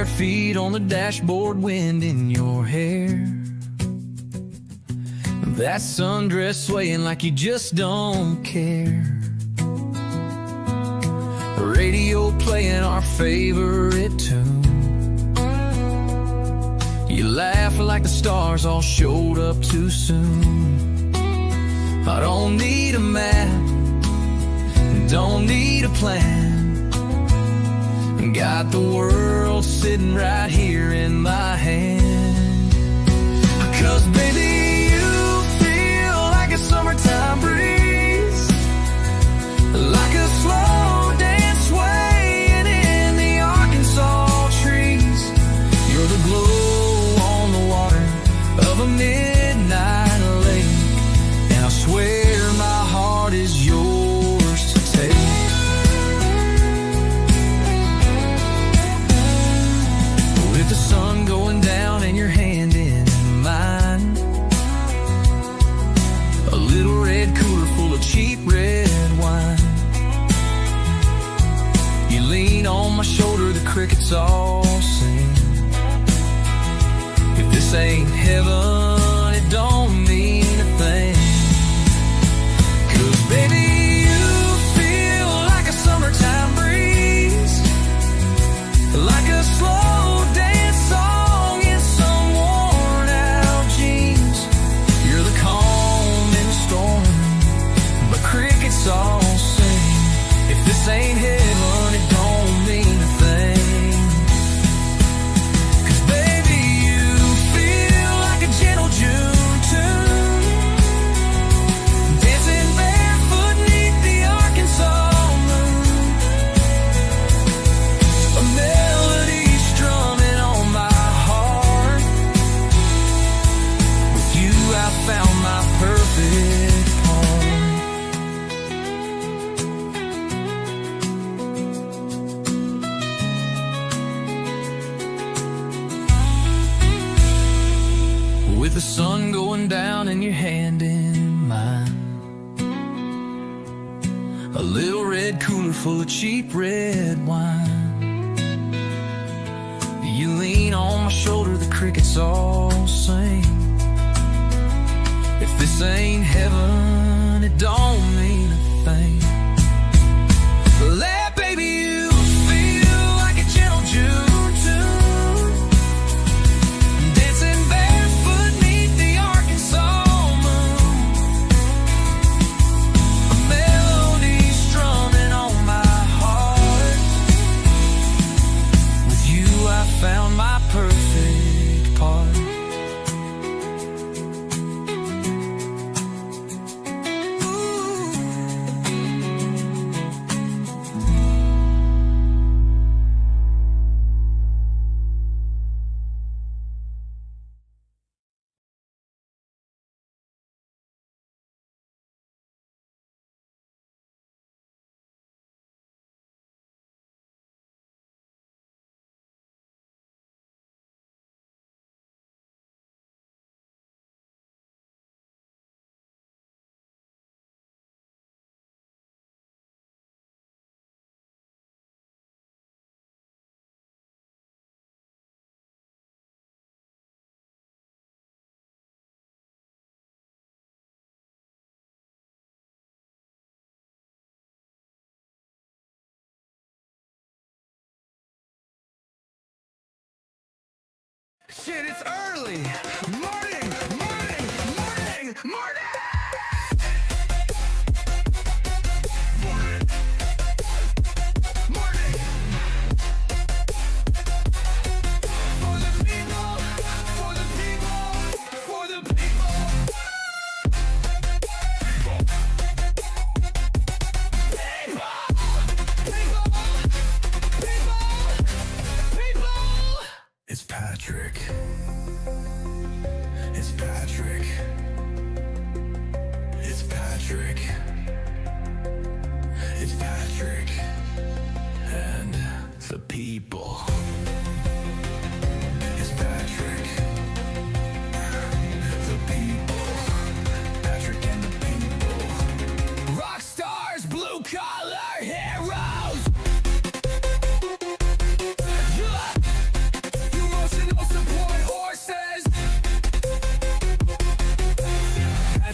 bare feet on the dashboard, wind in your hair. That sundress swaying like you just don't care. Radio playing our favorite tune. You laugh like the stars all showed up too soon. I don't need a map, don't need a plan. Got the world sitting right here in my hand. 'Cause baby, you feel like a summertime breeze, like a slow dance swaying in the Arkansas trees. You're the glow on the water of a midnight lake, and I swear my heart is yours to take. With the sun going down and your hand in mine, a little red cooler full of cheap red wine. You lean on my shoulder, the crickets all sing. If this ain't heaven, it don't mean a thing. 'Cause baby, you feel like a summertime breeze, like a slow dance song in some worn out jeans. You're the calm in the storm, but crickets all sing. If this ain't heaven, it don't mean a thing. 'Cause baby, you feel like a gentle June tune, dancing barefoot 'neath the Arkansas moon. A melody strumming on my heart. With you I found my perfect part. With the sun going down and your hand in mine, a little red cooler full of cheap red wine. You lean on my shoulder, the crickets all sing. If this ain't heaven, it don't mean a thing. Let baby you feel like a gentle June tune, dancing barefoot 'neath the Arkansas moon. A melody strumming on my heart. With you I found my perfect part. Shit, it's early! Morning! Morning! Morning! Morning! Morning! Morning! For the people! For the people! For the people! It's Patrick.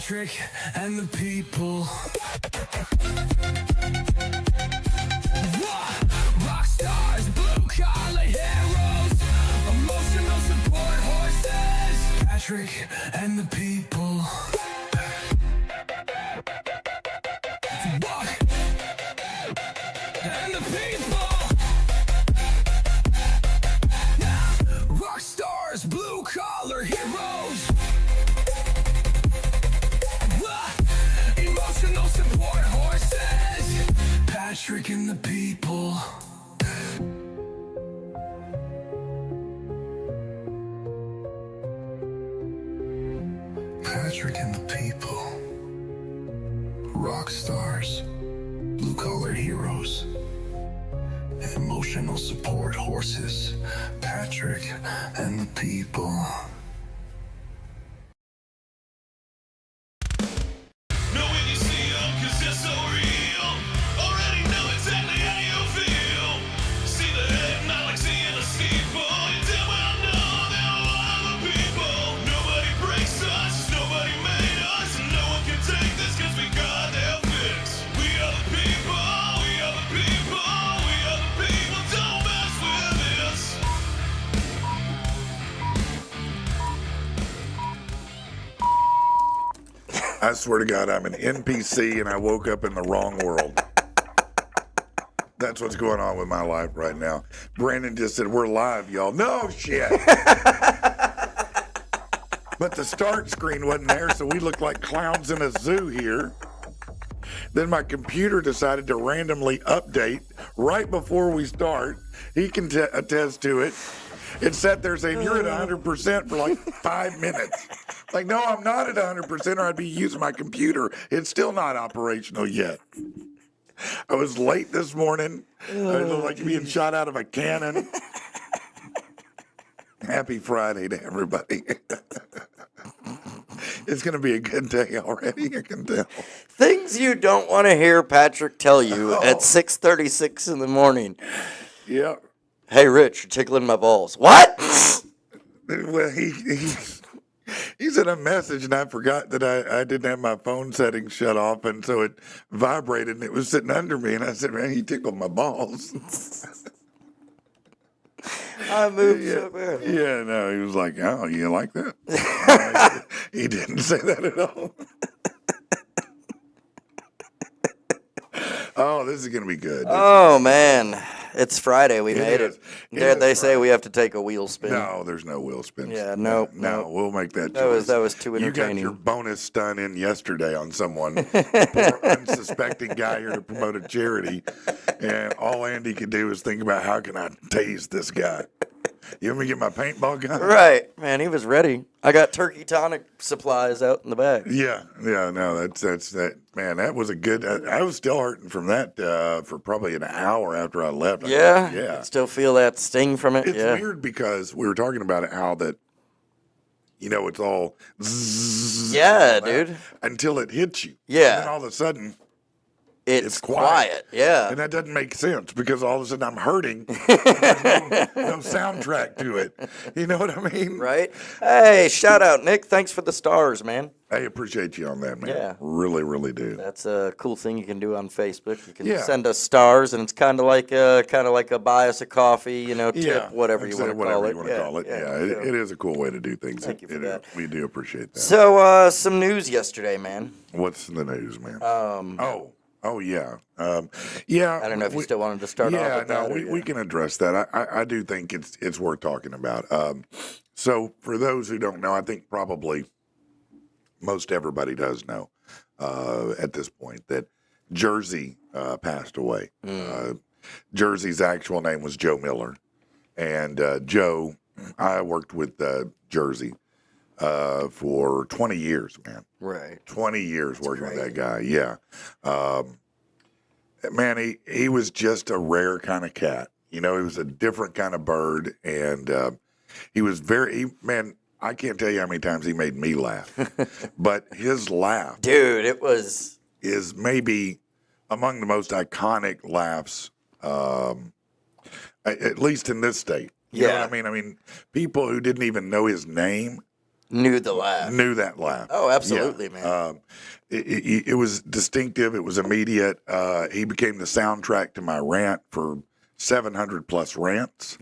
Patrick and the people. Rock stars, blue collar heroes, emotional support horses. Patrick and the people. And the people. Rock stars, blue collar heroes. Emotional support horses. Patrick and the people. Patrick and the people. Rock stars, blue collar heroes, emotional support horses. Patrick and the people. Know when you see them, 'cause they're so real. Already know exactly how you feel. See the head, not like seeing a steeple. You damn well know they're all the people. Nobody breaks us, nobody made us, and no one can take this 'cause we got their fix. We are the people, we are the people, we are the people. Don't mess with this. I swear to God, I'm an NPC and I woke up in the wrong world. That's what's going on with my life right now. Brandon just said, we're live, y'all. No shit. But the start screen wasn't there, so we looked like clowns in a zoo here. Then my computer decided to randomly update right before we start. He can attest to it. It sat there saying, you're at 100% for like 5 minutes. Like, no, I'm not at 100% or I'd be using my computer. It's still not operational yet. I was late this morning. I looked like being shot out of a cannon. Happy Friday to everybody. It's going to be a good day already, I can tell. Things you don't want to hear Patrick tell you at 6:36 in the morning. Yeah. Hey, Rich, you're tickling my balls. What? Well, he sent a message, and I forgot that I didn't have my phone settings shut off, and so it vibrated, and it was sitting under me, and I said, man, he tickled my balls. I moved so bad. Yeah, no, he was like, oh, you like that? He didn't say that at all. Oh, this is going to be good. Oh, man. It's Friday. We made is. it. It They is say Friday. we have to take a wheel spin. No, there's no wheel spins. Yeah, no. We'll make that That choice. was too entertaining. You got your bonus stun in yesterday on someone, a poor unsuspecting guy here to promote a charity, and all Andy could do is think about how can I tase this guy. You want me to get my paintball gun? Right. Man, he was ready. I got turkey tonic supplies out in the back. Yeah, no, that's that. Man, that was a good. I was still hurting from that for probably an hour after I left. Yeah? Yeah. Still feel that sting from it? It's Yeah. weird because we were talking about it, how that, it's all zzz, Yeah, all that, dude. until it hits you. Yeah. And then all of a sudden, It's quiet. Yeah. and that doesn't make sense because all of a sudden I'm hurting. There's no soundtrack to it. You know what I mean? Right? Hey, shout out, Nick. Thanks for the stars, man. I appreciate you on that, man. Yeah. Really, really do. That's a cool thing you can do on Facebook. You can Yeah. send us stars, and it's kind of like a buy us a coffee, tip, whatever you want to call it. Yeah, it is a cool way to do things. Thank you for that. We do appreciate that. So, some news yesterday, man. What's in the news, man? Oh yeah. Yeah. I don't know if you still wanted to start off Yeah, with no, that. we can address that. I do think it's worth talking about. So for those who don't know, I think probably most everybody does know at this point that Jersey passed away. Jersey's actual name was Joe Miller, and Joe, I worked with Jersey for 20 years, man. Right. 20 years working with that guy. Yeah. Man, he was just a rare kind of cat. He was a different kind of bird. And he was man, I can't tell you how many times he made me laugh. But his laugh, Dude, it was. is maybe among the most iconic laughs, at least in this state. You know what I mean? I mean, people who didn't even know his name knew the laugh. Knew that laugh. Oh, absolutely, man. It was distinctive. It was immediate. He became the soundtrack to my rant for 700 plus rants.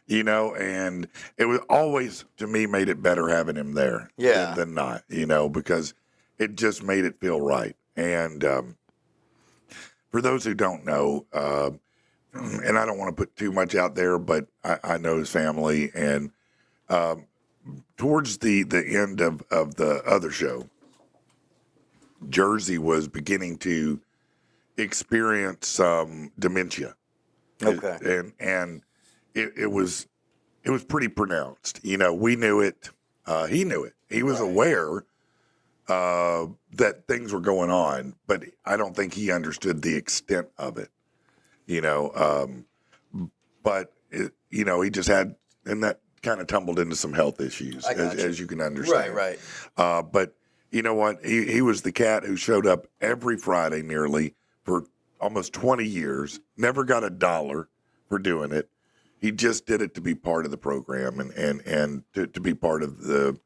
And it was always, to me, made it better having him there than not, because it just made it feel right. And for those who don't know, and I don't want to put too much out there, but I know his family. And towards the end of the other show, Jersey was beginning to experience some dementia. Okay. And it was pretty pronounced. We knew it. He knew it. He was aware that things were going on, but I don't think he understood the extent of it. But he just had, and that kind of tumbled into some health issues, as you can understand. Right. But you know what? He was the cat who showed up every Friday nearly for almost 20 years, never got $1 for doing it. He just did it to be part of the program and to be part of the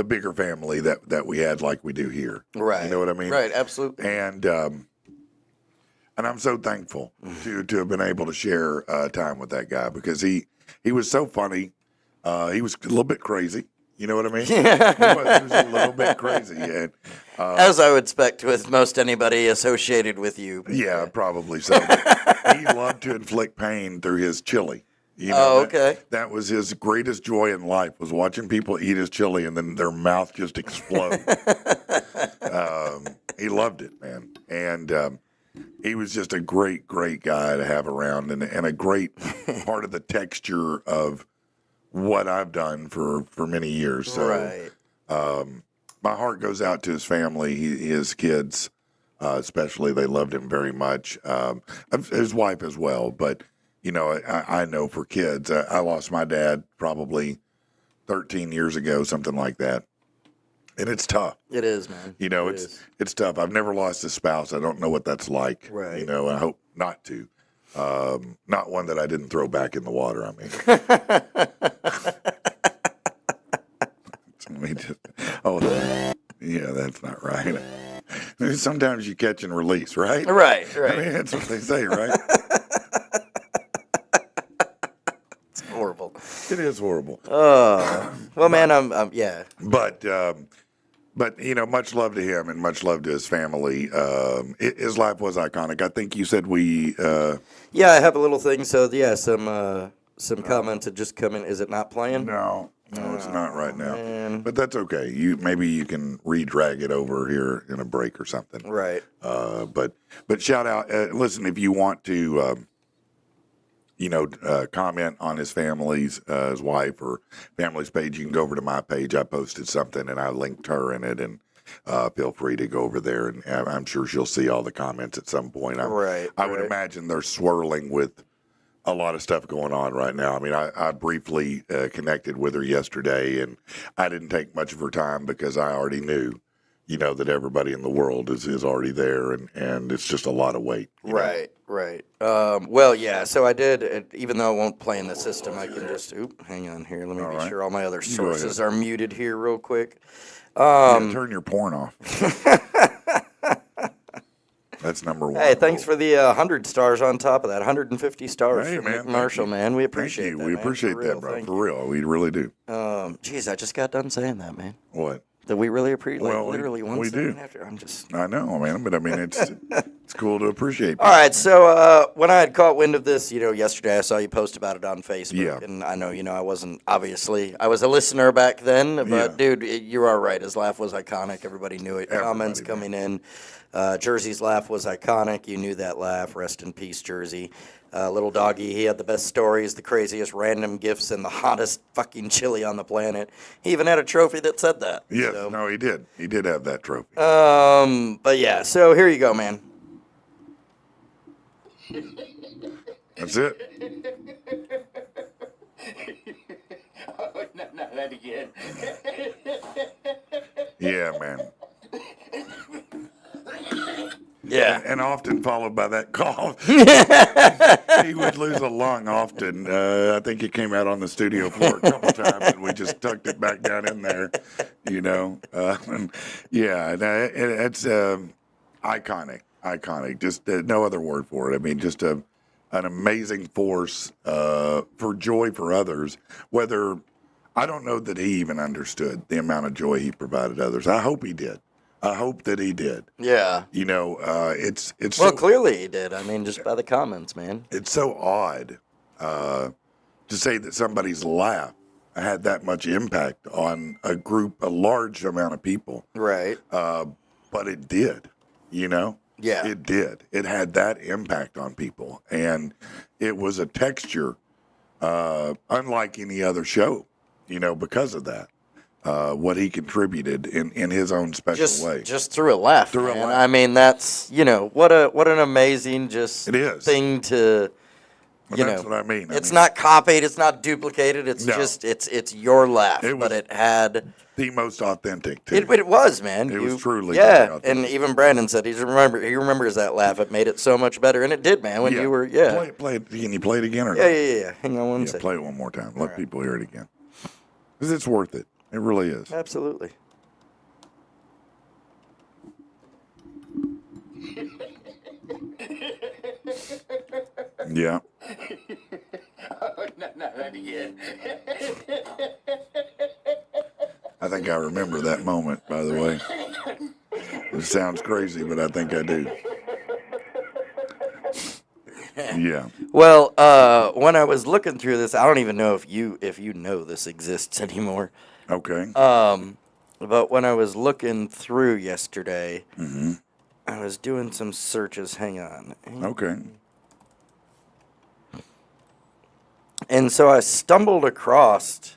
bigger family that we had, like we do here. Right. You know what I mean? Right, absolutely. And I'm so thankful to have been able to share time with that guy, because he was so funny. He was a little bit crazy. You know what I mean? He was a little bit crazy. And, as I would expect with most anybody associated with you. Yeah, probably so. He loved to inflict pain through his chili. Okay. That was his greatest joy in life, was watching people eat his chili and then their mouth just explode. He loved it, man. And he was just a great, great guy to have around, and a great part of the texture of what I've done for many years. So, right. My heart goes out to his family, his kids, especially. They loved him very much. His wife as well. But, I know for kids, I lost my dad probably 13 years ago, something like that. And it's tough. It is, man. It's tough. I've never lost a spouse. I don't know what that's like. Right. I hope not to. Not one that I didn't throw back in the water. I mean, that's not right. Sometimes you catch and release, right? Right. I mean, that's what they say, right? It's horrible. It is horrible. Well, man, yeah. But much love to him and much love to his family. His life was iconic. I think you said we. Yeah, I have a little thing. So yeah, some comments had just come in. Is it not playing? No, it's not right now. Man. But that's okay. Maybe you can re-drag it over here in a break or something. Right. But shout out. Listen, if you want to. Comment on his family's, his wife or family's page, you can go over to my page. I posted something and I linked her in it, and feel free to go over there, and I'm sure she'll see all the comments at some point. I would imagine they're swirling with a lot of stuff going on right now. I mean, I briefly connected with her yesterday, and I didn't take much of her time because I already knew, that everybody in the world is already there, and it's just a lot of weight. Right. Well, yeah, so I did, even though it won't play in the system, I can just, hang on here. Let me be sure all my other sources are muted here real quick. Turn your porn off. That's number one. Hey, thanks for the 100 stars on top of that. 150 stars hey, from man, Marshall, man. We appreciate you. that, We man. appreciate that, bro. For real. We really do. Geez, I just got done saying that, man. What? That we really appreciate, Well, literally one we second do. after. I know, man, but I mean, it's cool to appreciate people. All right, so when I had caught wind of this, yesterday I saw you post about it on Facebook, Yeah. and I know, I wasn't, obviously, I was a listener back then, but Yeah. dude, you are right. His laugh was iconic. Everybody knew it. Comments coming in. Jersey's laugh was iconic. You knew that laugh. Rest in peace, Jersey. Little doggy, he had the best stories, the craziest random gifts, and the hottest fucking chili on the planet. He even had a trophy that said that. Yes, so. no, he did. He did have that trophy. But yeah, so here you go, man. That's it. Oh, not that again. Yeah, man. Yeah. And often followed by that cough. He would lose a lung often. I think it came out on the studio floor a couple times, and we just tucked it back down in there, you know. It's iconic. Just no other word for it. I mean, just an amazing force for joy for others. Whether I don't know that he even understood the amount of joy he provided others. I hope he did. I hope that he did. Yeah. You know, it's Well, so, clearly he did. I mean, just by the comments, man. it's so odd to say that somebody's laugh had that much impact on a large amount of people. Right. But it did, you know? Yeah. It did. It had that impact on people. And it was a texture unlike any other show, you know, because of that. What he contributed in his own special way. Just through a laugh. Through a man. laugh. I mean, that's, you know, what an amazing It is. thing to, Well, you that's know. what I mean. It's not copied, it's not duplicated, it's No. just it's your laugh, It was- but it had The most authentic, too. it was, man. It was truly yeah. very And authentic. even Brandon said he remembers that laugh. It made it so much better, and it did, man. When you were Play it. Can you play it again or yeah, not? yeah, yeah. Hang on one Yeah, second. play it one more time. Let people hear it again. Because it's worth it. It really is. Absolutely. Yeah. Not that again. I think I remember that moment, by the way. It sounds crazy, but I think I do. Yeah. Well, when I was looking through this, I don't even know if you know this exists anymore. Okay. But when I was looking through yesterday, Mm-hmm. I was doing some searches. Hang on. Okay. And so I stumbled across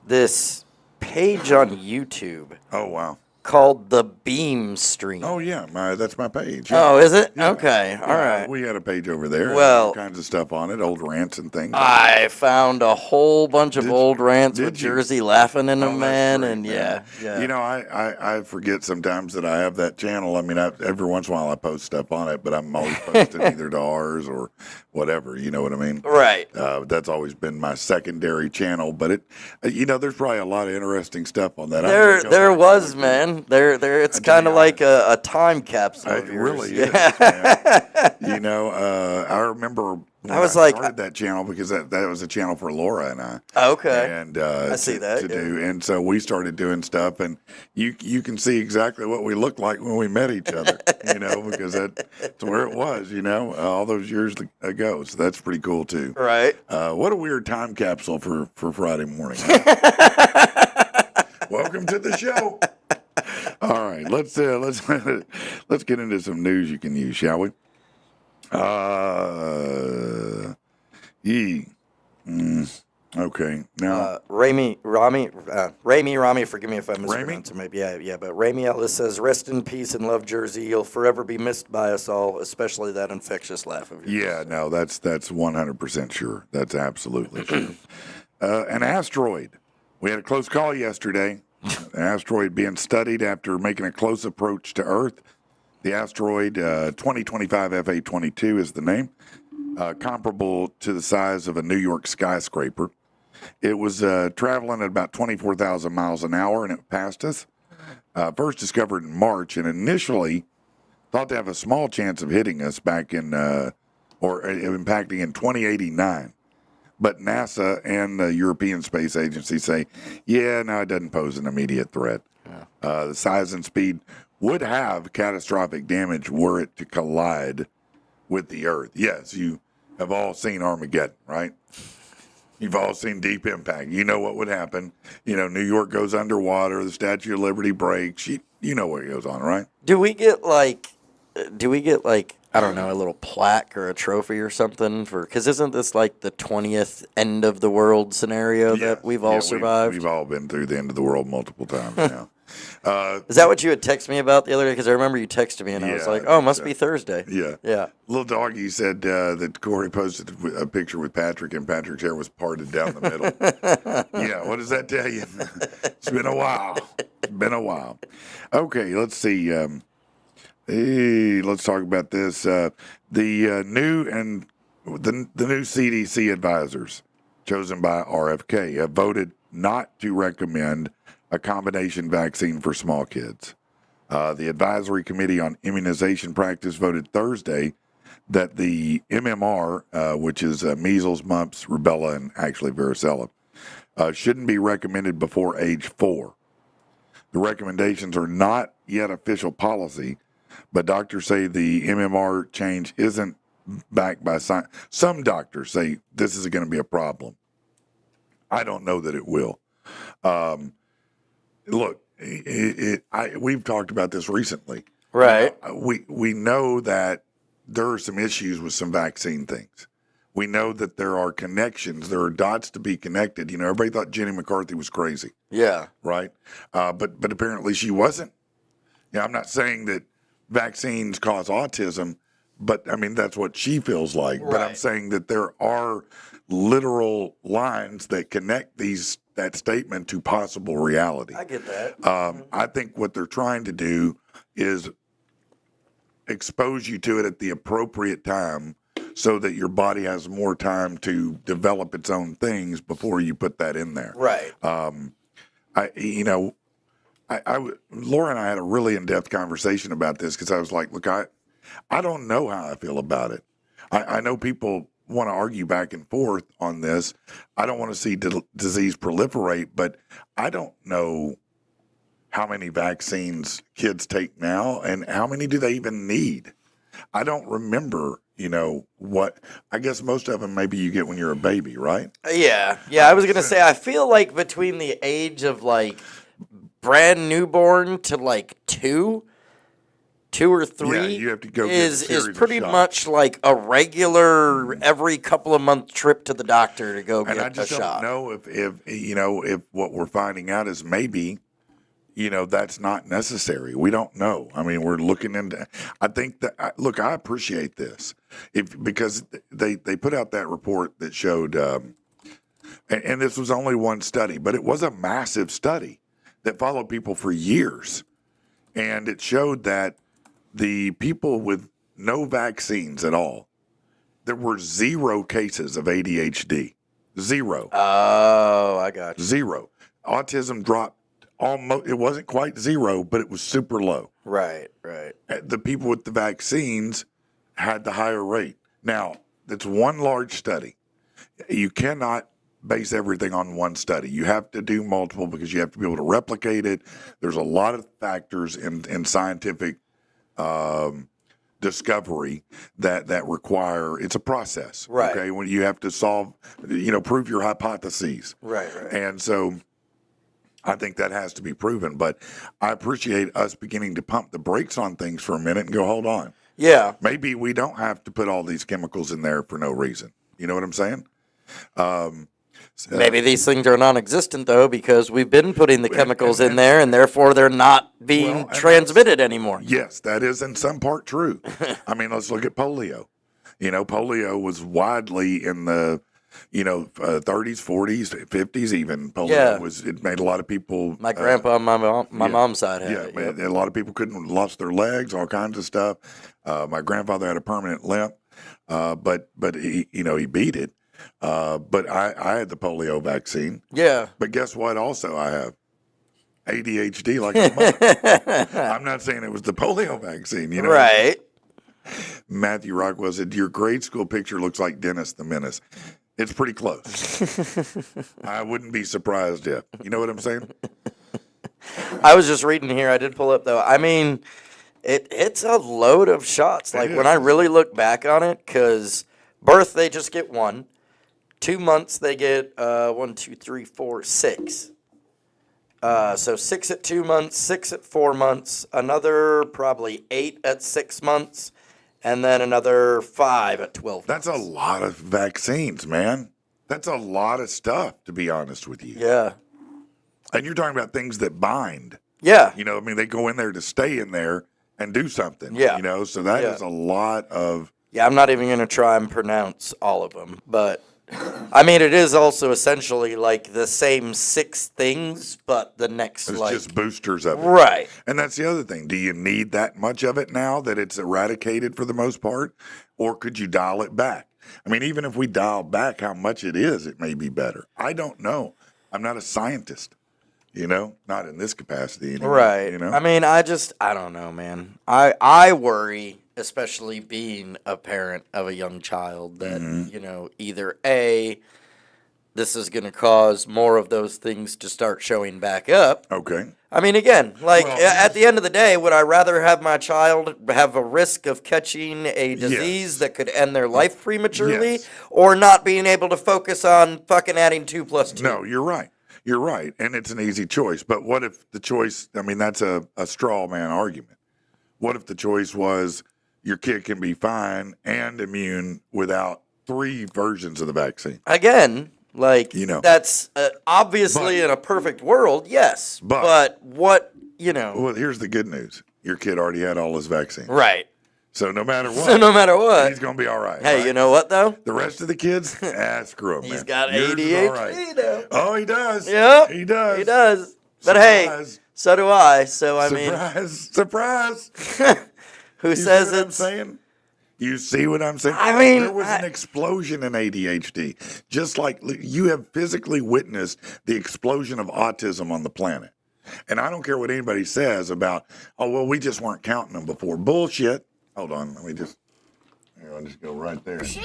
this page on YouTube Oh, wow. called the Beam Stream. Oh, yeah. That's my page. Oh, is it? Yeah. Okay. All Yeah, right. We had a page over there. Well- all kinds of stuff on it, old rants and things. I found a whole bunch of Did- old rants with did you? Jersey laughing in Oh, them, that's man. great, And man. yeah. You know, I forget sometimes that I have that channel. I mean, every once in a while I post stuff on it, but I'm always posting either to ours or whatever. You know what I mean? Right. That's always been my secondary channel. But there's probably a lot of interesting stuff on that. There was, man. There. It's to be kind of like honest. a time capsule. It of yours. really Yeah. is. Man. You know, I remember when I was like- started that channel because that was a channel for Laura and I. Okay. And I see that, to yeah. do, and so we started doing stuff, and you can see exactly what we looked like when we met each other, you know, because that's where it was, you know, all those years ago. So that's pretty cool too. Right. What a weird time capsule for Friday morning. Huh? Welcome to the show. All right, let's get into some news you can use, shall we? Okay. Now, Rami, forgive me if I mispronounce it. Maybe, yeah. But Rami Ellis says, "Rest in peace and love, Jersey. You'll forever be missed by us all, especially that infectious laugh of yours." yeah, no, that's 100% sure. That's absolutely sure. An asteroid. We had a close call yesterday. An asteroid being studied after making a close approach to Earth. The asteroid 2025 F822 is the name, comparable to the size of a New York skyscraper. It was traveling at about 24,000 miles an hour, and it passed us. First discovered in March, and initially thought to have a small chance of hitting us back in, or impacting in 2089. But NASA and the European Space Agency say, yeah, no, it doesn't pose an immediate threat. The size and speed would have catastrophic damage were it to collide with the Earth. Yes, you have all seen Armageddon, right? You've all seen Deep Impact. You know what would happen. You know, New York goes underwater, the Statue of Liberty breaks. You know what goes on, right? Do we get like, I don't know, a little plaque or a trophy or something for? Because isn't this like the 20th end of the world scenario that we've all survived? We've all been through the end of the world multiple times now. Is that what you had texted me about the other day? Because I remember you texted me and I was Yeah, like, I oh, think must so. be Thursday. Yeah. Yeah. Little Doggy said that Corey posted a picture with Patrick, and Patrick's hair was parted down the middle. Yeah, what does that tell you? It's been a while. Okay, let's see. Hey, let's talk about this. The new CDC advisors chosen by RFK have voted not to recommend a combination vaccine for small kids. The Advisory Committee on Immunization Practice voted Thursday that the MMR, which is measles, mumps, rubella, and actually varicella, shouldn't be recommended before age 4. The recommendations are not yet official policy, but doctors say the MMR change isn't backed by science. Some doctors say this is going to be a problem. I don't know that it will. Look, we've talked about this recently. Right. We know that there are some issues with some vaccine things. We know that there are connections. There are dots to be connected. You know, everybody thought Jenny McCarthy was crazy. Yeah. Right. But apparently she wasn't. Yeah, I'm not saying that vaccines cause autism, but I mean, that's what she feels like. Right. But I'm saying that there are literal lines that connect that statement to possible reality. I get that. I think what they're trying to do is expose you to it at the appropriate time so that your body has more time to develop its own things before you put that in there. Right. Laura and I had a really in-depth conversation about this because I was like, look, I don't know how I feel about it. I know people want to argue back and forth on this. I don't want to see disease proliferate, but I don't know how many vaccines kids take now and how many do they even need. I don't remember, what, I guess most of them maybe you get when you're a baby, right? Yeah. I was going to say, I feel like between the age of like brand newborn to like two or three, you have to go is pretty much like a regular every couple of month trip to the doctor to go get a shot. And I just don't know if what we're finding out is maybe, that's not necessary. We don't know. I mean, we're looking into. I think that look, I appreciate this because they put out that report that showed, and this was only one study, but it was a massive study that followed people for years, and it showed that the people with no vaccines at all, there were 0 cases of ADHD. 0. Oh, I got you. 0. Autism dropped almost, it wasn't quite 0, but it was super low. Right. The people with the vaccines had the higher rate. Now, that's one large study. You cannot base everything on one study. You have to do multiple because you have to be able to replicate it. There's a lot of factors in scientific discovery that require, it's a process. Right. Okay. When you have to solve, prove your hypotheses. Right. And so I think that has to be proven. But I appreciate us beginning to pump the brakes on things for a minute and go, hold on. Yeah. Maybe we don't have to put all these chemicals in there for no reason. You know what I'm saying? Maybe these things are non-existent, though, because we've been putting the chemicals in there, and therefore they're not being transmitted anymore. Yes, that is in some part true. I mean, let's look at polio. Polio was widely in the, 30s, 40s, 50s even. Polio it made a lot of people. My grandpa on my mom's side had it. Yeah, a lot of people lost their legs, all kinds of stuff. My grandfather had a permanent limp, but he beat it. But I had the polio vaccine. Yeah. But guess what? Also, I have ADHD like a mother. I'm not saying it was the polio vaccine, Right. Matthew Rockwell said, your grade school picture looks like Dennis the Menace. It's pretty close. I wouldn't be surprised if. You know what I'm saying? I was just reading here. I did pull up, though. I mean, it's a load of shots. Like, when I really look back on it, because birth, they just get 1. 2 months, they get 1, 2, 3, 4, 6. So 6 at 2 months, 6 at 4 months, another probably 8 at 6 months, and then another 5 at 12 months. That's a lot of vaccines, man. That's a lot of stuff, to be honest with you. Yeah. And you're talking about things that bind. Yeah. They go in there to stay in there and do something. Yeah. So that is a lot of. Yeah, I'm not even going to try and pronounce all of them, but I mean, it is also essentially like the same 6 things, but the next It's like just boosters of it. right. And that's the other thing. Do you need that much of it now that it's eradicated for the most part? Or could you dial it back? I mean, even if we dial back how much it is, it may be better. I don't know. I'm not a scientist, not in this capacity anymore. Right. I mean, I don't know, man. I worry, especially being a parent of a young child, that, either A, this is going to cause more of those things to start showing back up. Okay. I mean, again, at the end of the day, would I rather have my child have a risk of catching a disease that could end their life prematurely or not being able to focus on fucking adding 2 + 2? No, you're right. You're right. And it's an easy choice. But what if the choice, that's a straw man argument. What if the choice was your kid can be fine and immune without 3 versions of the vaccine? Again, that's obviously in a perfect world, yes. But what, Well, here's the good news. Your kid already had all his vaccines. Right. So no matter what, he's going to be all right. Hey, right? you know what, though? The rest of the kids, screw him, man. He's got Yours is ADHD, all right. though. Oh, he does. Yep. He does. He does. But Surprise. hey, so do I. So, I Surprise. who You says see what I'm it's... saying? You see what I'm saying? I mean, there was an explosion in ADHD, just like you have physically witnessed the explosion of autism on the planet. And I don't care what anybody says about, we just weren't counting them before. Bullshit. Hold on, let me just, I'll just go right there. Bullshit?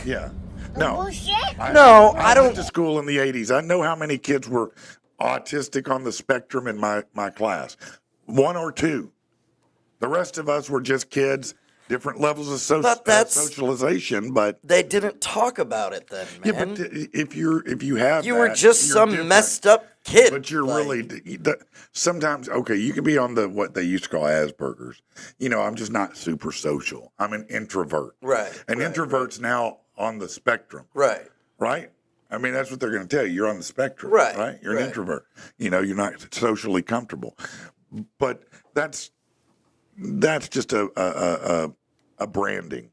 Yeah. No. Bullshit? I I don't... went to school in the 80s. I know how many kids were autistic on the spectrum in my class. 1 or 2. The rest of us were just kids. Different levels of socialization, but they didn't talk about it then, man. Yeah, but if you have, you were just some different. messed up kid. But you're really sometimes you can be on the what they used to call Asperger's. I'm just not super social. I'm an introvert. Right. And introverts now on the spectrum. Right. Right. I mean, that's what they're going to tell you. You're on the spectrum. Right. Right. You're an introvert. You're not socially comfortable. But that's just a branding.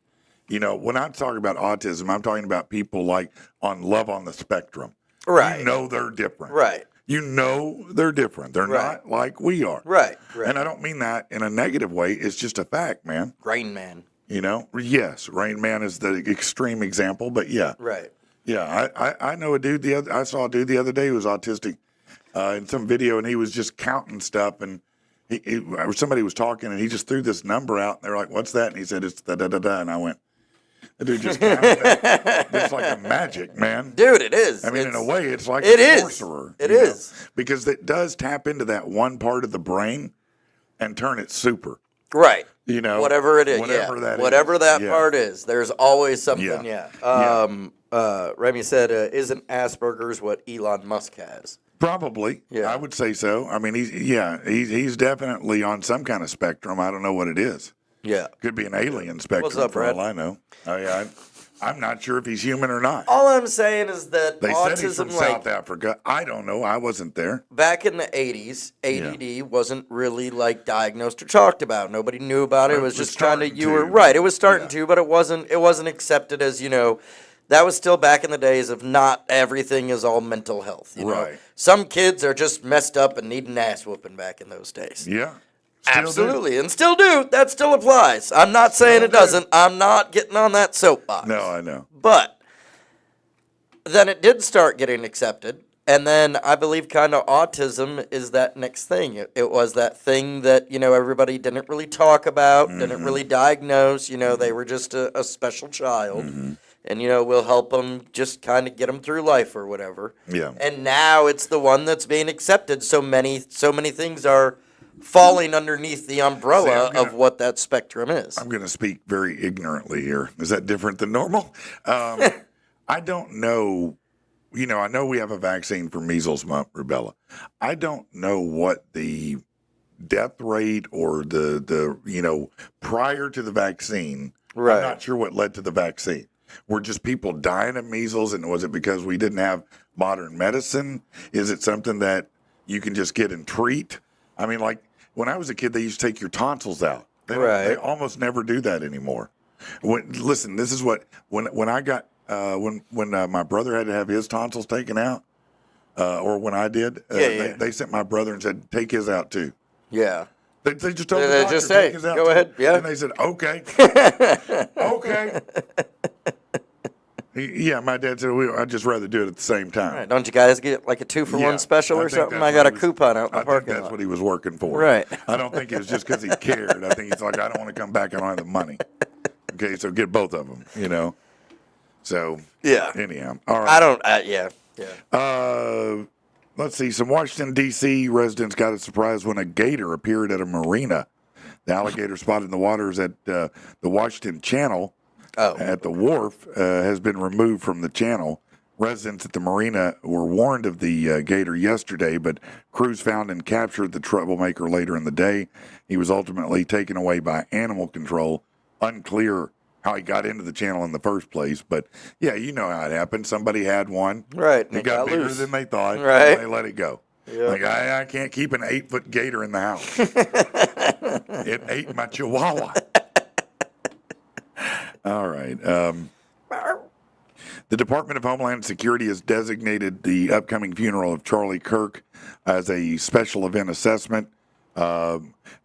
When I talk about autism, I'm talking about people like on Love on the Spectrum. Right. They're different. Right. They're different. They're not like we are. Right. Right. And I don't mean that in a negative way. It's just a fact, man. Rain Man. Yes, Rain Man is the extreme example, but yeah. Right. Yeah, I know a dude I saw a dude the other day who was autistic in some video, and he was just counting stuff, and somebody was talking, and he just threw this number out, and they're like, "What's that?" And he said, "It's da-da-da-da," and I went, the dude just counted that. It's like a magic, man. Dude, it is. I mean, in a way, it's like a sorcerer. It is. Because it does tap into that one part of the brain and turn it super. Right. Whatever it is. Whatever that part is. There's always something, Remy said, isn't Asperger's what Elon Musk has? Probably. Yeah. I would say so. I mean, he's definitely on some kind of spectrum. I don't know what it is. Yeah. Could be an alien spectrum. What's up, for Brad? all I know. I'm not sure if he's human or not. All I'm saying is that they autism, said he's from South Africa. I don't know. I wasn't there. Back in the 80s, ADD wasn't really diagnosed or talked about. Nobody knew about it. It was just kind of right. It was starting to, but it wasn't accepted as, that was still back in the days of not everything is all mental health. Right. Some kids are just messed up and need an ass whooping back in those days. Yeah. Absolutely, and still do. That still applies. I'm not saying it doesn't. I'm not getting on that soapbox. No, I know. But then it did start getting accepted, and then I believe kind of autism is that next thing. It was that thing that, everybody didn't really talk about, didn't really diagnose. They were just a special child. And, we'll help them just kind of get them through life or whatever. Yeah. And now it's the one that's being accepted. So many things are falling underneath the umbrella of what that spectrum is. I'm going to speak very ignorantly here. Is that different than normal? I don't know. I know we have a vaccine for measles, mumps, rubella. I don't know what the death rate or the prior to the vaccine. Right. I'm not sure what led to the vaccine. Were just people dying of measles, and was it because we didn't have modern medicine? Is it something that you can just get and treat? I mean, like when I was a kid, they used to take your tonsils out. They almost never do that anymore. Listen, this is what when I got when my brother had to have his tonsils taken out, or when I did, they sent my brother and said, take his out too. Yeah. They just told the They doctor, just say, take his out go too. ahead, yeah. And they said, okay. Okay. Yeah, my dad said, I'd just rather do it at the same time. Right. Don't you guys get like a 2-for-1 special or think something? that's I got what a he was- coupon out in the I parking think that's lot. what he was working for. Right. I don't think it was just because he cared. I think he's like, I don't want to come back. I don't have the money. Okay, so get both of them, you know. So, Yeah. anyhow. All right. I don't, yeah. Let's see. Some Washington, D.C. residents got a surprise when a gator appeared at a marina. The alligator spotted in the waters at the Washington Channel at the wharf has been removed from the channel. Residents at the marina were warned of the gator yesterday, but crews found and captured the troublemaker later in the day. He was ultimately taken away by animal control. Unclear how he got into the channel in the first place, but yeah, you know how it happened. Somebody had one. Right. It got bigger loose. than they thought. Right. And they let it go. Yep. Like, I can't keep an 8-foot gator in the house. It ate my chihuahua. All right. The Department of Homeland Security has designated the upcoming funeral of Charlie Kirk as a special event assessment,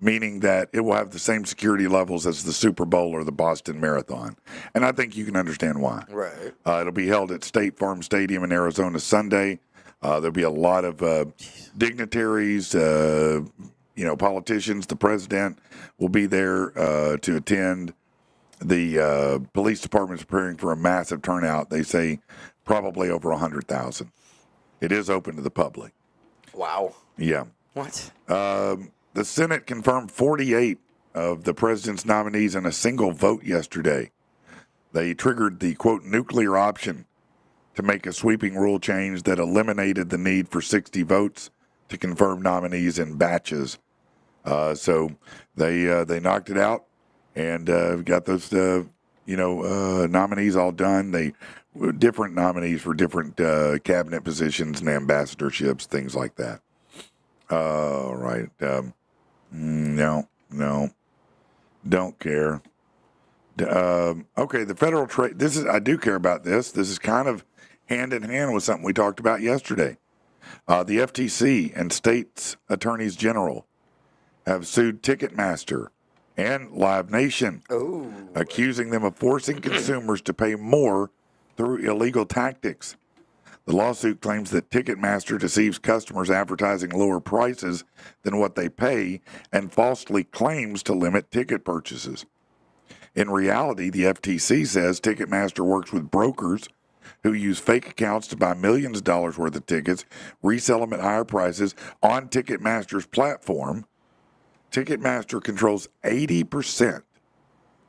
meaning that it will have the same security levels as the Super Bowl or the Boston Marathon. And I think you can understand why. Right. It'll be held at State Farm Stadium in Arizona Sunday. There'll be a lot of dignitaries, politicians. The president will be there to attend. The police department is preparing for a massive turnout. They say probably over 100,000. It is open to the public. Wow. Yeah. What? The Senate confirmed 48 of the president's nominees in a single vote yesterday. They triggered the, quote, nuclear option to make a sweeping rule change that eliminated the need for 60 votes to confirm nominees in batches. So they knocked it out and got those nominees all done. Different nominees for different cabinet positions and ambassadorships, things like that. All right. No, don't care. Okay, the federal trade. I do care about this. This is kind of hand in hand with something we talked about yesterday. The FTC and states attorneys general have sued Ticketmaster and Live Nation, accusing them of forcing consumers to pay more through illegal tactics. The lawsuit claims that Ticketmaster deceives customers advertising lower prices than what they pay and falsely claims to limit ticket purchases. In reality, the FTC says Ticketmaster works with brokers who use fake accounts to buy millions of dollars worth of tickets, resell them at higher prices on Ticketmaster's platform. Ticketmaster controls 80%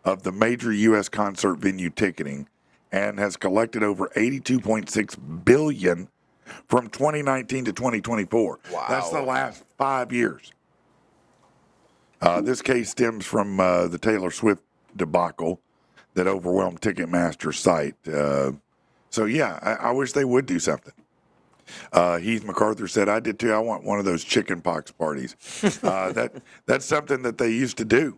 of the major U.S. concert venue ticketing and has collected over $82.6 billion from 2019 to 2024. Wow. That's the last 5 years. This case stems from the Taylor Swift debacle that overwhelmed Ticketmaster's site. So, yeah, I wish they would do something. Heath MacArthur said, I did too. I want one of those chicken pox parties. That's something that they used to do.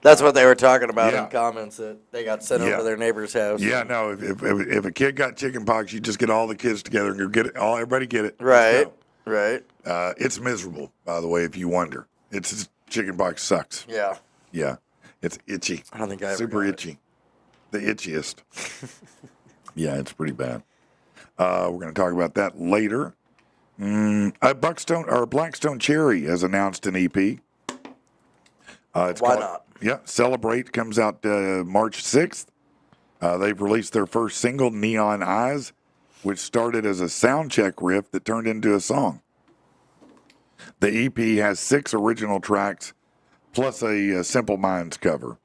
That's what they were talking about Yeah. in comments that they got sent over Yeah. to their neighbor's house. Yeah, no, if a kid got chicken pox, you just get all the kids together and go get it. Everybody get it. Right. Let's Right. go. It's miserable, by the way, if you wonder. Chicken pox sucks. Yeah. Yeah. It's itchy. I don't think I ever Super got it. itchy. The itchiest. Yeah, it's pretty bad. We're going to talk about that later. Blackstone Cherry has announced an EP. It's Why called, not? Yeah, Celebrate comes out March 6th. They've released their first single, Neon Eyes, which started as a sound check riff that turned into a song. The EP has 6 original tracks plus a Simple Minds cover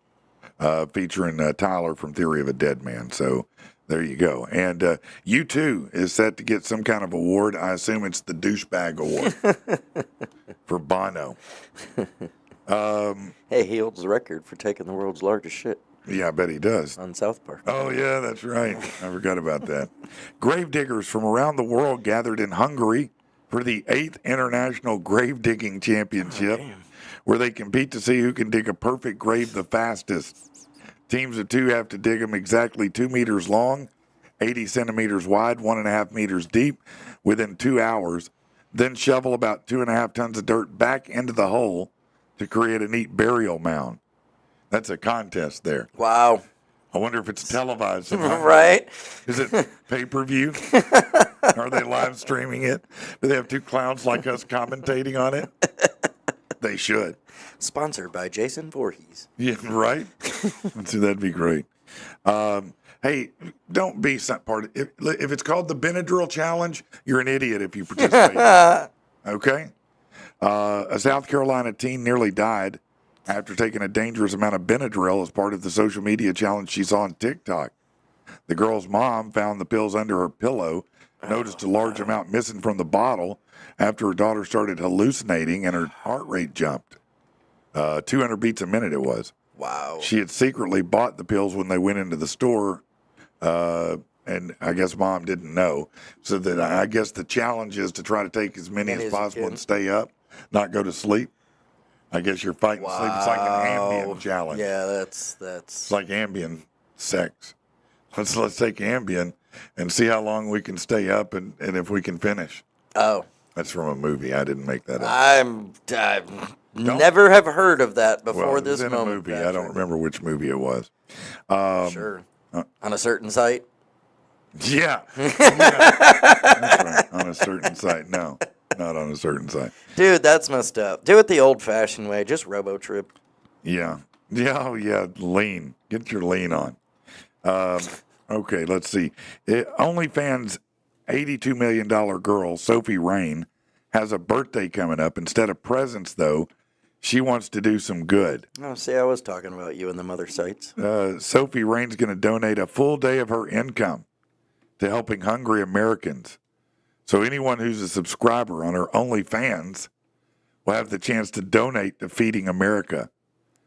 featuring Tyler from Theory of a Dead Man. So there you go. And U2 is set to get some kind of award. I assume it's the Douchebag Award for Bono. Hey, he holds the record for taking the world's largest shit Yeah, I bet he does. on South Park. Oh, yeah, that's right. I forgot about that. Gravediggers from around the world gathered in Hungary for the 8th International Grave Digging Championship, where they compete to see who can dig a perfect grave the fastest. Teams of 2 have to dig them exactly 2 meters long 80 centimeters wide, 1.5 meters deep, within 2 hours. Then shovel about 2.5 tons of dirt back into the hole to create a neat burial mound. That's a contest there. Wow. I wonder if it's televised somehow. Right? Is it pay-per-view? Are they live streaming it? Do they have two clowns like us commentating on it? They should. Sponsored by Jason Voorhees. Yeah, right? See, that'd be great. Hey, don't be some part of if it's called the Benadryl Challenge, you're an idiot if you participate. Okay? A South Carolina teen nearly died after taking a dangerous amount of Benadryl as part of the social media challenge she saw on TikTok. The girl's mom found the pills under her pillow, noticed a large amount missing from the bottle after her daughter started hallucinating and her heart rate jumped. 200 beats a minute it was. Wow. She had secretly bought the pills when they went into the store, and I guess mom didn't know. So that I guess the challenge is to try to take as many as possible and stay up, not go to sleep. I guess you're fighting sleep. It's like an Ambien challenge. Yeah, that's. It's like Ambien sex. Let's take Ambien and see how long we can stay up and if we can finish. Oh. That's from a movie. I didn't make that up. I've never have heard of that before this this moment. A movie. I don't remember which movie it was. Sure. On a certain site? Yeah. That's right. On a certain site. No, not on a certain site. Dude, that's messed up. Do it the old-fashioned way. Just robo-trip. Yeah. Yeah, oh, yeah. Lean. Get your lean on. Okay, let's see. OnlyFans' $82 million girl, Sophie Rain, has a birthday coming up. Instead of presents, though, she wants to do some good. Oh, see, I was talking about you and the mother sites. Sophie Rain's going to donate a full day of her income to helping hungry Americans. So anyone who's a subscriber on her OnlyFans will have the chance to donate to Feeding America.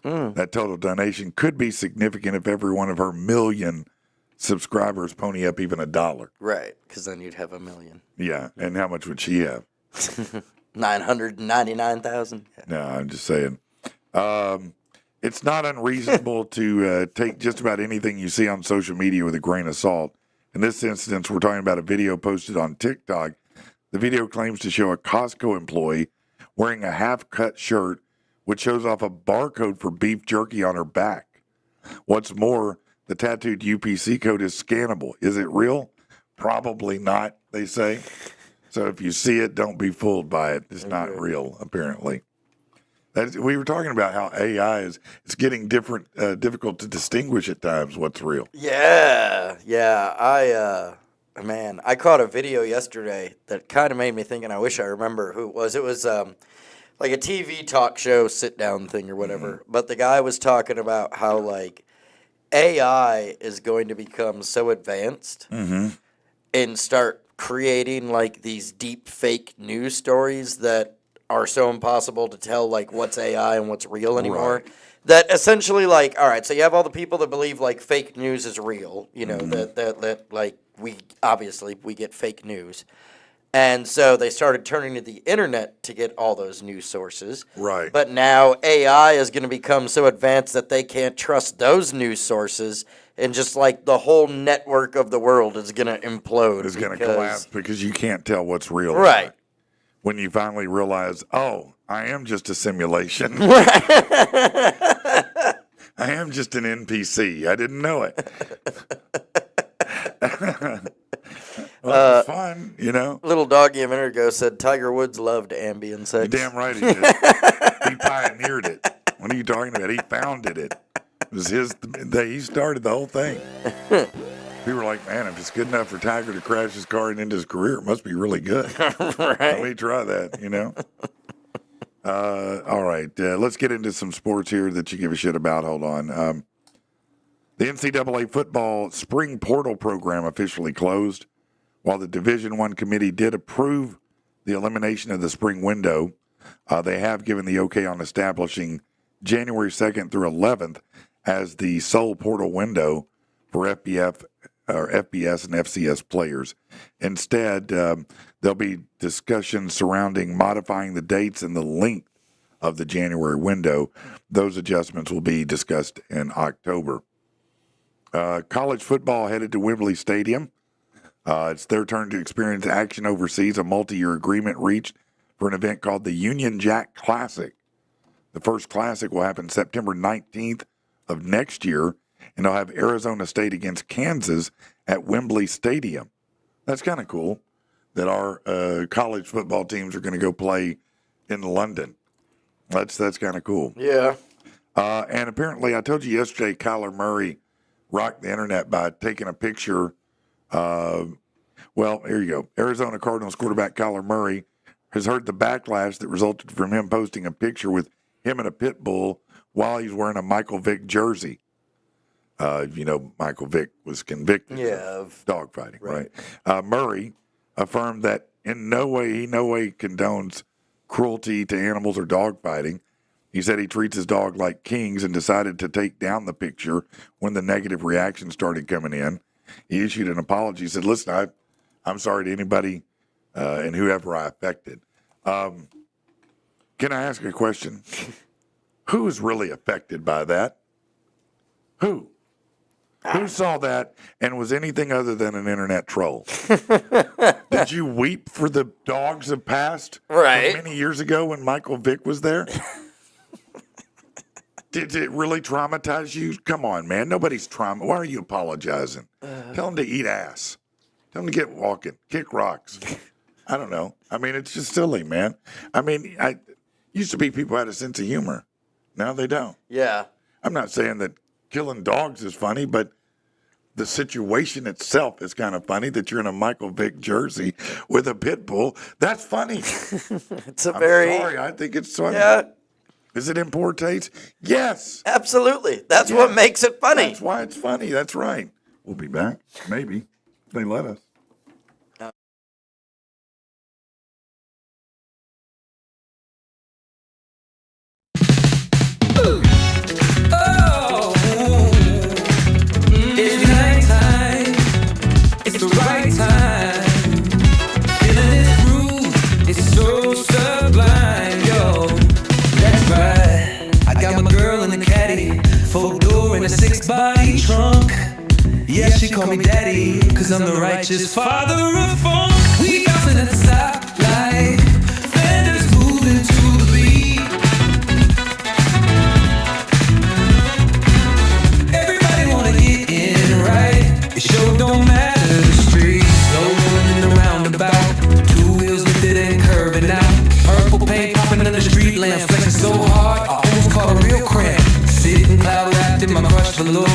That total donation could be significant if every one of her million subscribers pony up even $1. Right, because then you'd have 1 million. Yeah, and how much would she have? 999,000. Yeah. No, I'm just saying. It's not unreasonable to take just about anything you see on social media with a grain of salt. In this instance, we're talking about a video posted on TikTok. The video claims to show a Costco employee wearing a half-cut shirt, which shows off a barcode for beef jerky on her back. What's more, the tattooed UPC code is scannable. Is it real? Probably not, they say. So if you see it, don't be fooled by it. It's not real, apparently. We were talking about how AI it's getting difficult to distinguish at times what's real. Yeah. I caught a video yesterday that kind of made me think, and I wish I remember who it was. It was like a TV talk show sit-down thing or whatever. But the guy was talking about how, like, AI is going to become so advanced and start creating, like, these deep fake news stories that are so impossible to tell, like, what's AI and what's real anymore. Right. That essentially, like, all right, so you have all the people that believe, like, fake news is real, you know, that like, we get fake news. And so they started turning to the internet to get all those news sources. Right. But now AI is going to become so advanced that they can't trust those news sources, and just like the whole network of the world is going to implode. It's going to collapse because you can't tell what's real. Right. When you finally realize, oh, I am just a simulation. I am just an NPC. I didn't know it. Well, it's fun, you know. Little doggy a minute ago said Tiger Woods loved Ambien sex. You're damn right he did. He pioneered it. What are you talking about? He founded it. It was he started the whole thing. We were like, man, if it's good enough for Tiger to crash his car and end his career, it must be really good. Right. Let me try that, you know. All right, let's get into some sports here that you give a shit about. Hold on. The NCAA football spring portal program officially closed. While the Division I committee did approve the elimination of the spring window, they have given the okay on establishing January 2nd through 11th as the sole portal window for FBS and FCS players. Instead, there'll be discussions surrounding modifying the dates and the length of the January window. Those adjustments will be discussed in October. College football headed to Wembley Stadium It's their turn to experience action overseas, a multi-year agreement reached for an event called the Union Jack Classic. The first Classic will happen September 19th of next year, and they'll have Arizona State against Kansas at Wembley Stadium. That's kind of cool that our college football teams are going to go play in London. That's kind of cool. Yeah. And apparently, I told you yesterday, Kyler Murray rocked the internet by taking a picture. Well, here you go. Arizona Cardinals quarterback Kyler Murray has heard the backlash that resulted from him posting a picture with him and a pit bull while he's wearing a Michael Vick jersey. Michael Vick was convicted of dogfighting, right? Murray affirmed that in no way condones cruelty to animals or dogfighting. He said he treats his dog like kings and decided to take down the picture when the negative reaction started coming in. He issued an apology. He said, listen, I'm sorry to anybody and whoever I affected. Can I ask a question? Who is really affected by that? Who? Who saw that and was anything other than an internet troll? Did you weep for the dogs of past? Right. From many years ago when Michael Vick was there? Did it really traumatize you? Come on, man. Nobody's trauma. Why are you apologizing? Tell them to eat ass. Tell them to get walking. Kick rocks. I don't know. I mean, it's just silly, man. I mean, I used to be people had a sense of humor. Now they don't. Yeah. I'm not saying that killing dogs is funny, but the situation itself is kind of funny that you're in a Michael Vick jersey with a pit bull. That's funny. It's a I'm very. sorry. I think it's funny. Yeah. Is it in poor taste? Yes. Absolutely. That's what makes it funny. That's why it's funny. That's right. We'll be back. Maybe. If they let us. It's nighttime, it's the right time. Feeling this groove, it's so sublime, yo. That's right, I got my girl in the caddy, 4-door and a 6-body trunk. Yeah, she call me daddy, cause I'm the righteous father of funk. We bouncing at the stoplight, fenders moving to the beat. Everybody wanna get in right, it sure don't matter the street. Slow rolling in the roundabout, 2 wheels lifted and curving out. Purple paint popping under the street lamps, flexing so hard, I almost caught a real cramp. Sitting cloud wrapped in my crushed velour.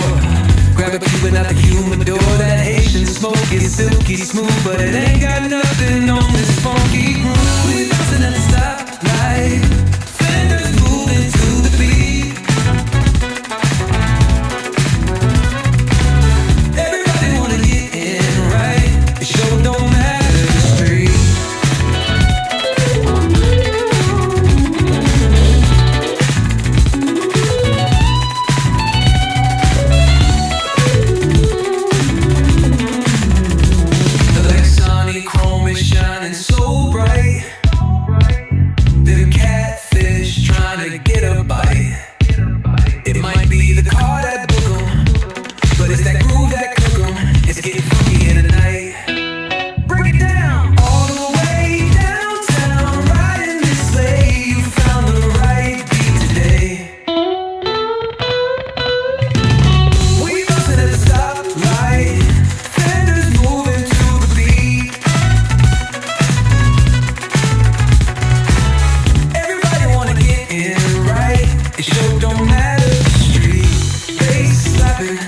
Grab a Cuban out the humidor. That Haitian smoke is silky smooth, but it ain't got nothing on this funky groove. We bouncing at the stoplight, fenders moving to the beat. Everybody wanna get in right, it sure don't matter the street. Chrome is shining so bright. The catfish trying to get a bite. It might be the car that book 'em, but it's that groove that cook 'em. It's getting funky in the night. Break it down all the way downtown. Riding this sleigh, you found the right beat today. We bustin' at the stoplight, fenders moving to the beat. It sure don't matter the street. Bass slapping,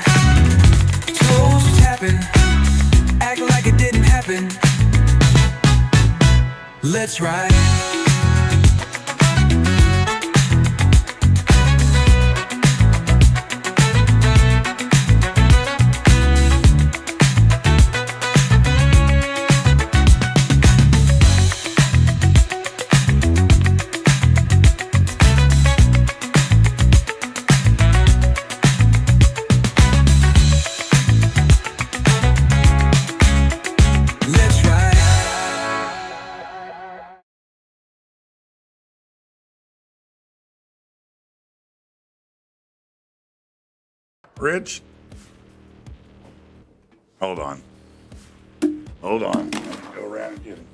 toes tapping, act like it didn't happen. Let's ride. Let's ride. Rich? Hold on. Hold on. Let me go around and get him.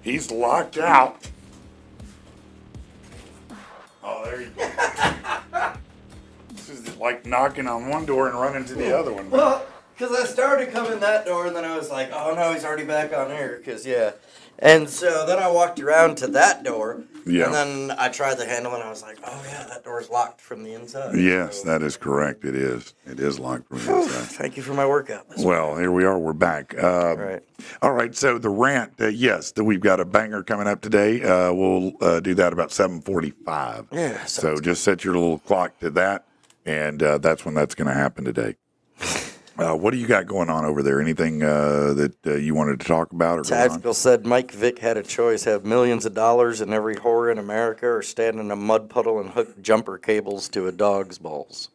He's locked out. Oh, there you go. This is like knocking on one door and running to the other one. Well, because I started to come in that door, and then I was like, oh no, he's already back on here. Because, yeah. And so then I walked around to that door, Yeah. and then I tried the handle, and I was like, oh yeah, that door's locked from the inside. Yes, So, that is correct. It is. It is locked from the inside. thank you for my workout. Well, here we are. We're back. Right. All right. So the rant, yes, we've got a banger coming up today. We'll do that about 7:45. Yeah, So just set your little clock to that, and that's when that's going to happen today. What do you got going on over there? Anything that you wanted to talk about or go on? Tactical said Mike Vick had a choice: have millions of dollars and every whore in America, or stand in a mud puddle and hook jumper cables to a dog's balls.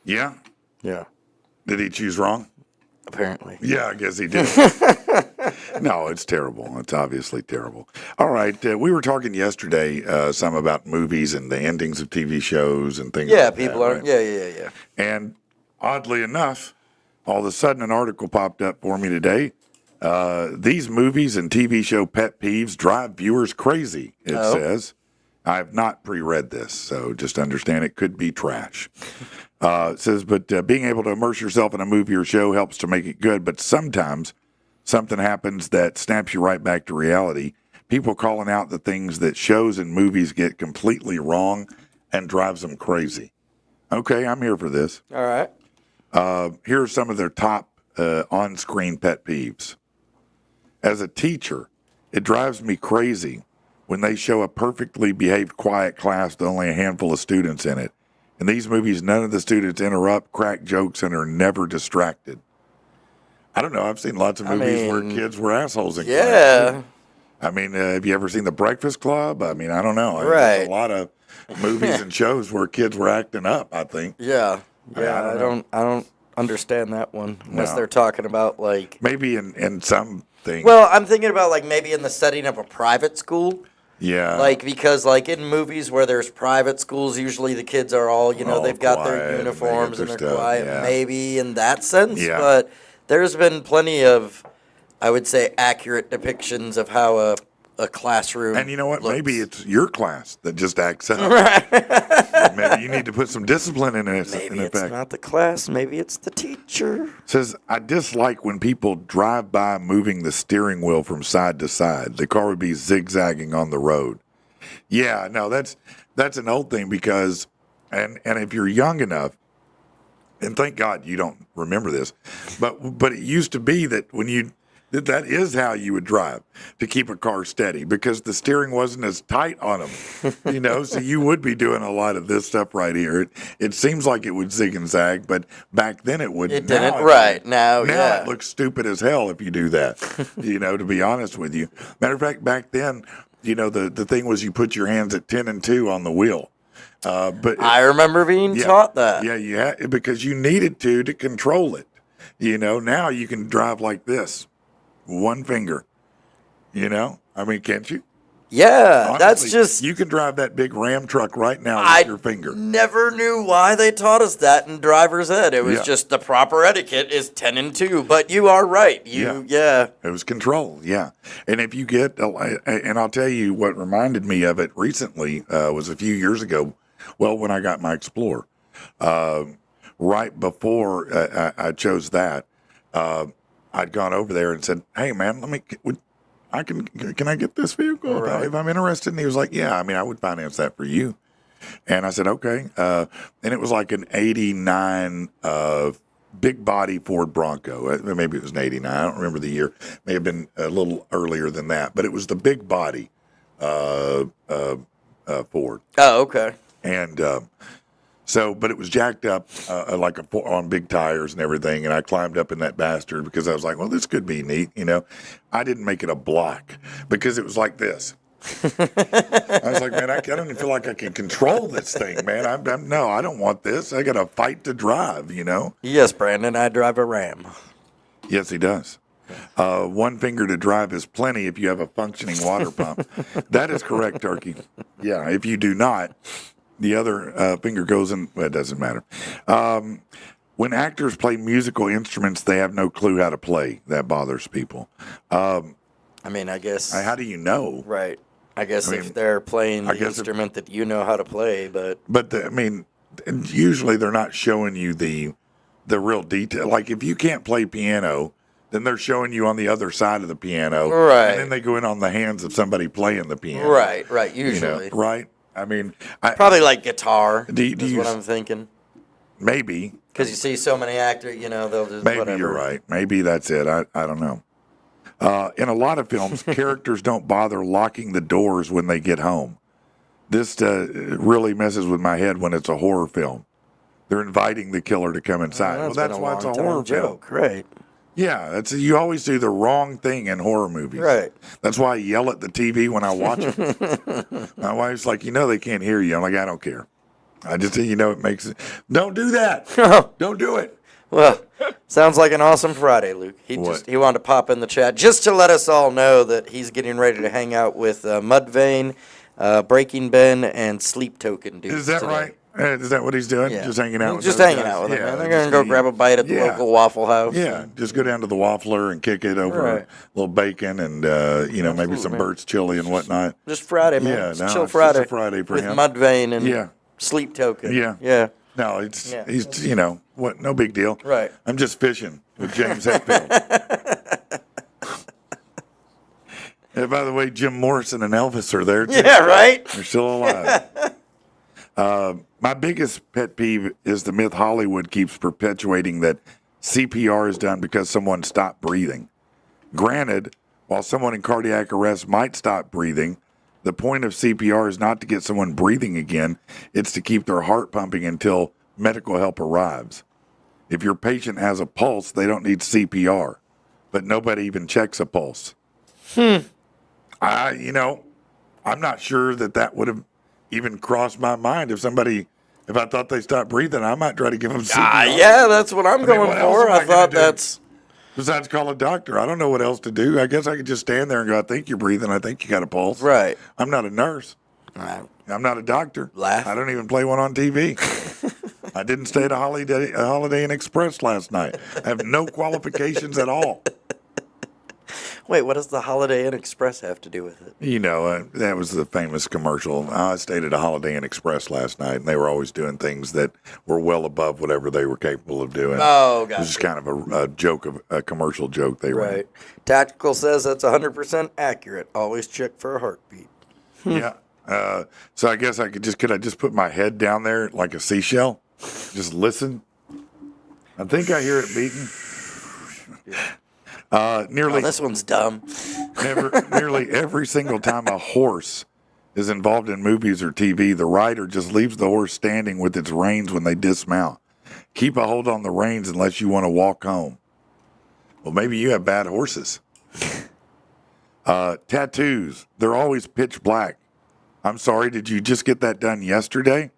Yeah. Yeah, Did he choose wrong? apparently. Yeah, I guess he did. No, it's terrible. It's obviously terrible. All right. We were talking yesterday some about movies and the endings of TV shows and things Yeah, like people that, are. right? Yeah. And oddly enough, all of a sudden an article popped up for me today. These movies and TV show pet peeves drive viewers crazy, it says. I have not pre-read this, so just understand it could be trash. It says, but being able to immerse yourself in a movie or show helps to make it good, but sometimes something happens that snaps you right back to reality. People calling out the things that shows and movies get completely wrong and drives them crazy. Okay, I'm here for this. All right. Here are some of their top on-screen pet peeves. As a teacher, it drives me crazy when they show a perfectly behaved quiet class with only a handful of students in it. In these movies, none of the students interrupt, crack jokes, and are never distracted. I don't know. I've seen lots of movies where kids were assholes in class. Yeah. I mean, have you ever seen The Breakfast Club? I mean, I don't know. Right. There's a lot of movies and shows where kids were acting up, I think. Yeah. Yeah, I don't understand that one unless No. they're talking about like. Maybe in some things. Well, I'm thinking about like maybe in the setting of a private school. Yeah. Like, because, like, in movies where there's private schools, usually the kids are all, All they've got quiet, their they uniforms get and their they're stuff, quiet. yeah. Maybe in that sense. Yeah. But there's been plenty of, I would say, accurate depictions of how a classroom And you know what? looks. Maybe it's your class that just acts up. Maybe you need to put some discipline in it. Maybe in it's effect. not the class. Maybe it's the teacher. Says, I dislike when people drive by moving the steering wheel from side to side. The car would be zigzagging on the road. Yeah, no, that's an old thing because, and if you're young enough, and thank God you don't remember this, but it used to be that when that is how you would drive to keep a car steady because the steering wasn't as tight on them, so you would be doing a lot of this stuff right here. It seems like it would zig and zag, but back then it wouldn't. It didn't. Now Right. Now, Now it looks stupid as hell if you do that, to be honest with you. Matter of fact, back then, the thing was you put your hands at 10 and 2 on the wheel. But I remember being taught that. Yeah, you had, because you needed to control it. Now you can drive like this, one finger. I mean, can't you? Yeah, Honestly, that's just. you can drive that big Ram truck right now with I your finger. never knew why they taught us that in driver's ed. It was Yeah. just the proper etiquette is 10 and 2. But you are right. Yeah. It was control, yeah. And if you get, and I'll tell you what reminded me of it recently was a few years ago. Well, when I got my Explorer, right before I chose that, I'd gone over there and said, "Hey, man, can I get this vehicle if I'm interested?" And he was like, "Yeah, I mean, I would finance that for you." And I said, "Okay." And it was like an '89 big body Ford Bronco. Maybe it was an '89. I don't remember the year. May have been a little earlier than that, but it was the big body Ford. Oh, okay. And but it was jacked up on big tires and everything. And I climbed up in that bastard because I was like, well, this could be neat. I didn't make it a block because it was like this. I was like, man, I don't even feel like I can control this thing, man. No, I don't want this. I got to fight to drive, Yes, Brandon, I drive a Ram. Yes, he does. One finger to drive is plenty if you have a functioning water pump. That is correct, Turkey. Yeah, if you do not, the other finger goes in. Well, it doesn't matter. when actors play musical instruments, they have no clue how to play. That bothers people. I mean, I guess. How do you know? Right. I guess I if mean, they're playing I the guess instrument that you know how to play, but I mean, usually they're not showing you the real detail. Like if you can't play piano, then they're showing you on the other side of the piano, Right. And then they go in on the hands of somebody playing the piano, right, You know, usually. right? I mean, Probably like guitar Do is you what s- I'm thinking. maybe Because you see so many actors, they'll just whatever. you're right. Maybe that's it. I don't know. In a lot of films, characters don't bother locking the doors when they get home. This really messes with my head when it's a horror film. They're inviting the killer to come inside. Well, that's been why it's a long-time horror joke, film. right? Yeah, you always do the wrong thing in horror movies. Right. That's why I yell at the TV when I watch it. My wife's like, they can't hear you. I'm like, I don't care. I just think, it makes it. Don't do that. Don't do it. Well, sounds like an awesome Friday, Luke. He wanted to pop in the chat just to let us all know that he's getting ready to hang out with Mudvayne, Breaking Ben, and Sleep Token dudes. Is that today. right? Is that what he's doing? Yeah. Just hanging out with Just those hanging guys? out with them. Yeah, Man. They're going to go just grab a bite at the local Waffle House. Yeah, just go down to the Waffler and kick it over Right. a little bacon and, maybe some man. Burt's chili and whatnot. Just Friday, man. Yeah, It's no, chill it's just Friday. a Friday for with him. Mudvayne and Yeah. Sleep Token. Yeah. Yeah. No, Yeah. he's, what? No big deal. Right. I'm just fishing with James Hetfield. And by the way, Jim Morrison and Elvis are there too. Yeah, right? They're still alive. My biggest pet peeve is the myth Hollywood keeps perpetuating that CPR is done because someone stopped breathing. Granted, while someone in cardiac arrest might stop breathing, the point of CPR is not to get someone breathing again. It's to keep their heart pumping until medical help arrives. If your patient has a pulse, they don't need CPR, but nobody even checks a pulse. I'm not sure that would have even crossed my mind if I thought they stopped breathing, I might try to give them CPR. Yeah, that's what I'm going what else for. am I I thought gonna do? that's. Besides call a doctor, I don't know what else to do. I guess I could just stand there and go, I think you're breathing. I think you got a pulse. Right. I'm not a nurse. Right. I'm not a doctor. Laugh. I don't even play one on TV. I didn't stay at a Holiday Inn Express last night. I have no qualifications at all. Wait, what does the Holiday Inn Express have to do with it? That was the famous commercial. I stayed at a Holiday Inn Express last night, and they were always doing things that were well above whatever they were capable of doing. Oh, It was just gotcha. kind of a commercial joke they ran. Right. Tactical says that's 100% accurate. Always check for a heartbeat. Yeah. So I guess could I just put my head down there like a seashell? Just listen? I think I hear it beating. Nearly Oh, this one's dumb. nearly every single time a horse is involved in movies or TV, the rider just leaves the horse standing with its reins when they dismount. Keep a hold on the reins unless you want to walk home. Well, maybe you have bad horses. Tattoos, they're always pitch black. I'm sorry, did you just get that done yesterday?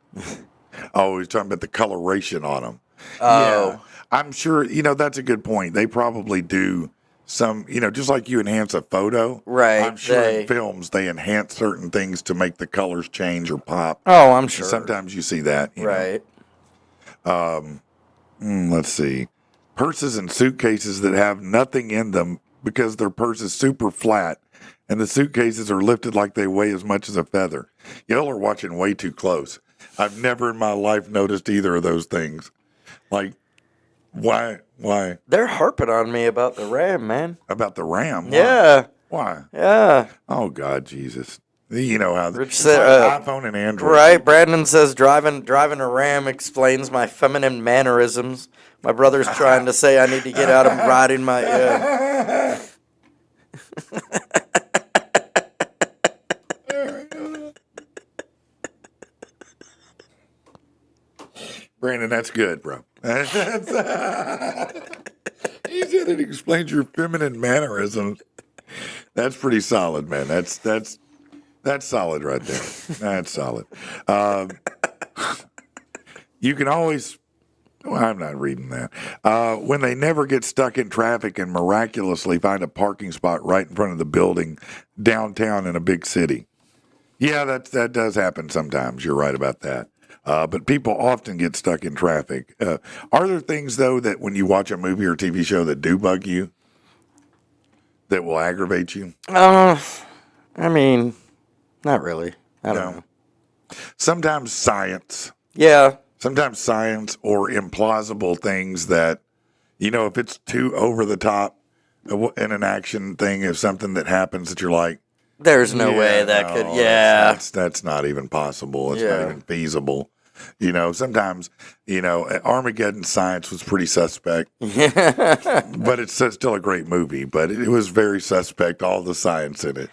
Oh, he's talking about the coloration on them. Oh. Yeah, I'm sure, that's a good point. They probably do some, just like you enhance a photo. Right, I'm sure they- in films they enhance certain things to make the colors change or pop. Oh, I'm sure. Sometimes you see that. you know. Right. Let's see. Purses and suitcases that have nothing in them because their purse is super flat and the suitcases are lifted like they weigh as much as a feather. Y'all are watching way too close. I've never in my life noticed either of those things. Like, why? They're harping on me about the Ram, man. About the Ram? Why? Yeah. Why? Yeah. Oh, God, Jesus. You know how Rich it's said, like iPhone and Android. Right. Brandon says driving a Ram explains my feminine mannerisms. My brother's trying to say I need to get out of riding my. Brandon, that's good, bro. He said it explains your feminine mannerisms. That's pretty solid, man. That's solid right there. That's solid. You can always. Well, I'm not reading that. When they never get stuck in traffic and miraculously find a parking spot right in front of the building downtown in a big city. Yeah, that does happen sometimes. You're right about that. But people often get stuck in traffic. Are there things, though, that when you watch a movie or TV show that do bug you, that will aggravate you? I mean, not really. I don't know. Sometimes science. Yeah. Sometimes science or implausible things that, if it's too over the top in an action thing, if something that happens that you're like, There's no way that could. Yeah. That's not even possible. It's not Yeah. even feasible. Sometimes, Armageddon science was pretty suspect, but it's still a great movie. But it was very suspect, all the science in it,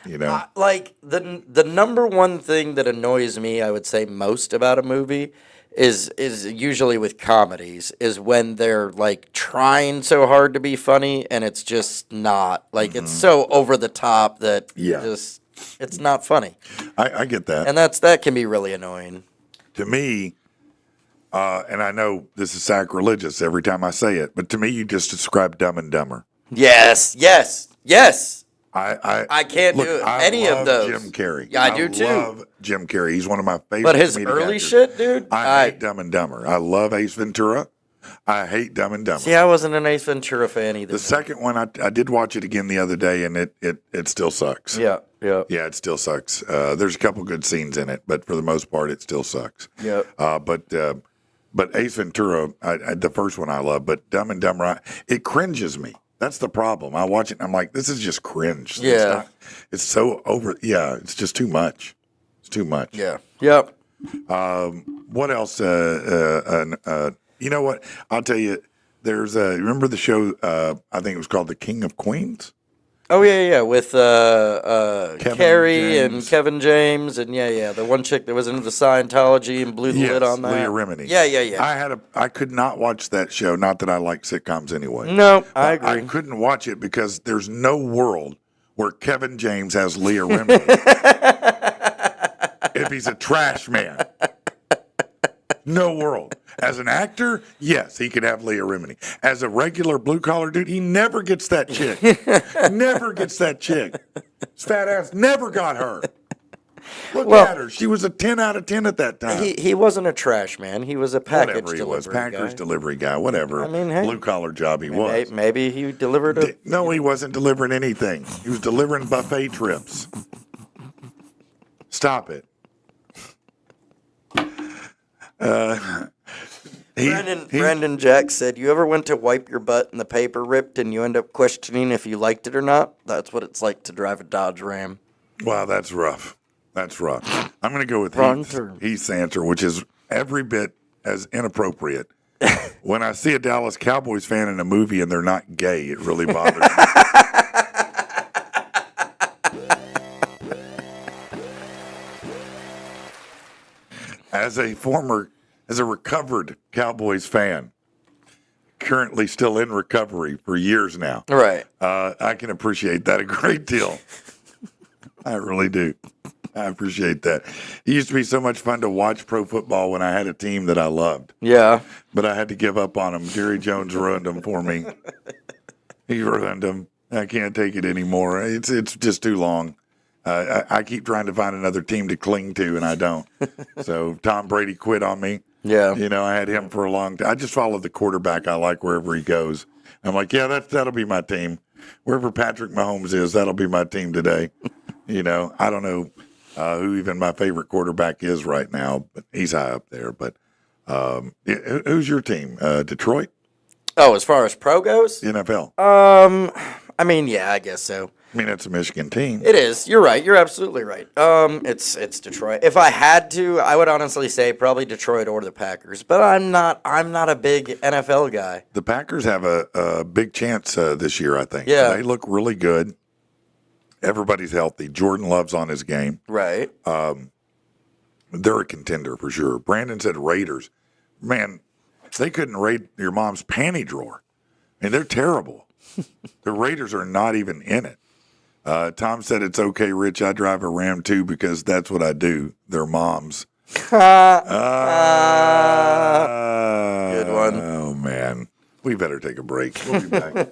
Like the number one thing that annoys me, I would say most about a movie is usually with comedies is when they're like trying so hard to be funny and it's just not. Like it's so over the top that it's not funny. I get that. And that can be really annoying. To me, and I know this is sacrilegious every time I say it, but to me, you just described Dumb and Dumber. Yes. I can't do any of those. Jim Carrey. Yeah, I do too. I love Jim Carrey. He's one of my favorite. But his comedic early actors. shit, dude. I hate Dumb and Dumber. I love Ace Ventura. I hate Dumb and Dumber. See, I wasn't an Ace Ventura fan either. The second one, I did watch it again the other day, and it still sucks. Yeah. Yeah, it still sucks. There's a couple good scenes in it, but for the most part, it still sucks. Yeah. But Ace Ventura, the first one I love, but Dumb and Dumber, it cringes me. That's the problem. I watch it and I'm like, this is just cringe. Yeah. It's so over. Yeah, it's just too much. It's too much. Yeah. Yep. What else? You know what? I'll tell you. There's remember the show? I think it was called The King of Queens. Oh yeah, with Carrie and James. Kevin James and the one chick that was into the Scientology and blew the lid on that. Leah Remini. Yeah. I could not watch that show. Not that I like sitcoms anyway. No, I agree. I couldn't watch it because there's no world where Kevin James has Leah Remini if he's a trash man. No world. As an actor, yes, he could have Leah Remini. As a regular blue-collar dude, he never gets that chick. Never gets that chick. His fat ass never got her. Look at her. She was a 10 out of 10 at that time. He wasn't a trash man. He was a package Whatever he was. delivery Packers guy. delivery guy. Whatever. I mean, hey. Blue-collar job he was. Maybe he delivered a... No, he wasn't delivering anything. He was delivering buffet trips. Stop it. Brandon Jack said, "You ever went to wipe your butt and the paper ripped and you end up questioning if you liked it or not? That's what it's like to drive a Dodge Ram." Wow, that's rough. That's rough. I'm going to go with Wrong term. Heath's answer, which is every bit as inappropriate. When I see a Dallas Cowboys fan in a movie and they're not gay, it really bothers me. As a recovered Cowboys fan, currently still in recovery for years now, Right. I can appreciate that a great deal. I really do. I appreciate that. It used to be so much fun to watch pro football when I had a team that I loved, Yeah. but I had to give up on them. Jerry Jones ruined them for me. He ruined them. I can't take it anymore. It's just too long. I keep trying to find another team to cling to, and I don't. So Tom Brady quit on me. Yeah. I had him for a long time. I just follow the quarterback I like wherever he goes. I'm like, yeah, that'll be my team. Wherever Patrick Mahomes is, that'll be my team today. I don't know who even my favorite quarterback is right now, but he's high up there. But who's your team? Detroit? Oh, as far as pro goes? NFL? I mean, yeah, I guess so. I mean, it's a Michigan team. It is. You're right. You're absolutely right. It's Detroit. If I had to, I would honestly say probably Detroit or the Packers. But I'm not a big NFL guy. The Packers have a big chance this year, I think. Yeah. They look really good. Everybody's healthy. Jordan Love's on his game. Right. They're a contender for sure. Brandon said Raiders. Man, they couldn't raid your mom's panty drawer. I mean, they're terrible. The Raiders are not even in it. Tom said it's okay, Rich. I drive a Ram too because that's what I do. They're moms. Good one. Oh, man. We better take a break. We'll be back.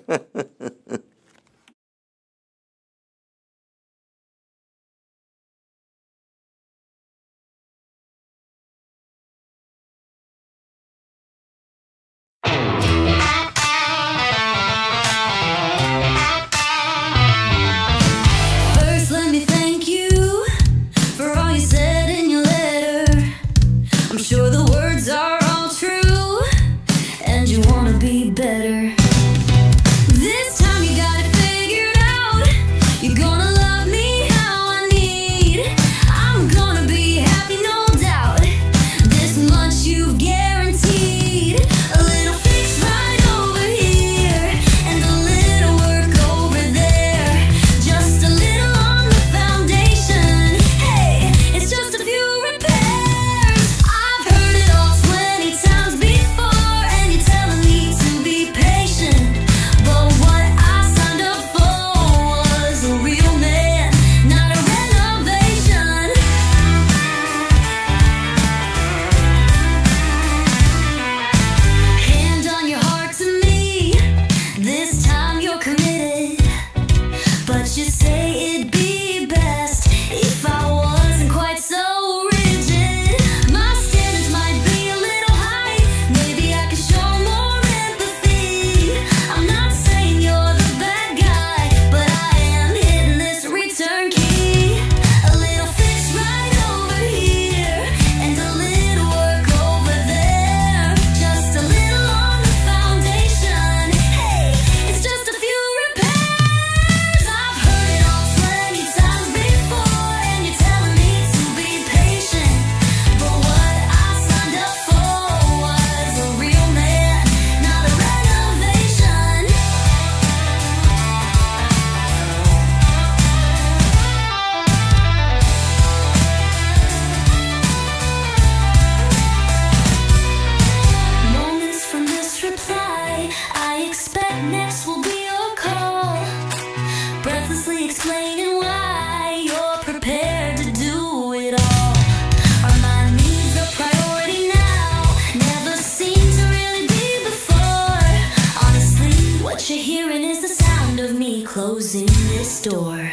goes in this door. A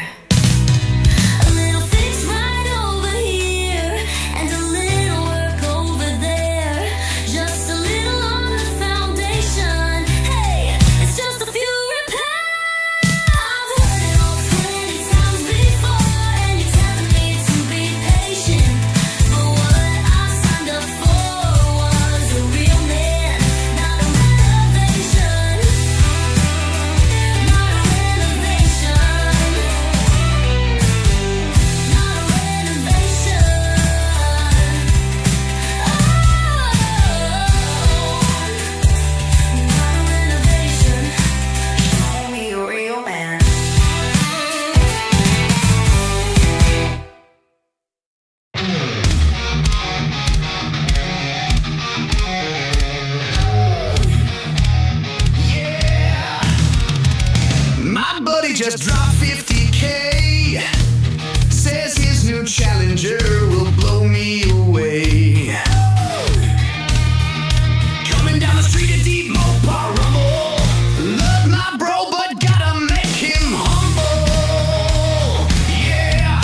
little fix right over here, and a little work over there. Just a little on the foundation. Hey, it's just a few repairs. I've heard it all 20 times before, and you're telling me to be patient. But what I signed up for was a real man, not a renovation. Not a renovation. Not a renovation. Not a renovation. Show me a real man. My buddy just dropped 50K. Says his new challenger will blow me away. Coming down the street a deep Mopar rumble. Love my bro, but gotta make him humble. Yeah.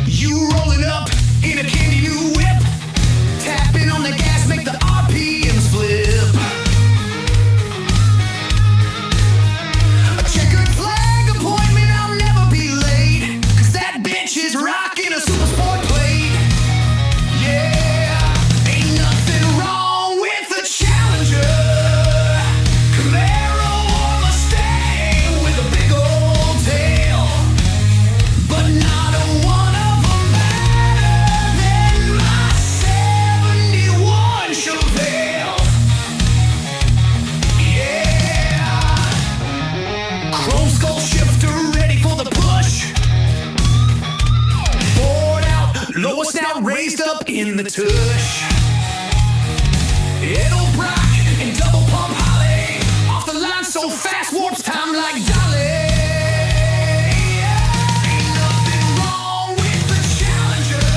You rolling up in a candy new whip. Tapping on the gas, make the RPMs flip. A checkered flag appointment, I'll never be late. 'Cause that bitch is rocking a super sport plate. Yeah, ain't nothing wrong with the Challenger. Camaro or Mustang with a big old tail. But not a one of them better than my 71 Chevelle. Yeah. Chrome skull shifter ready for the push. Bored out, lowest now raised up in the tush. It'll rock and double pump Holly. Off the line so fast, warps time like Dolly. Ain't nothing wrong with the Challenger.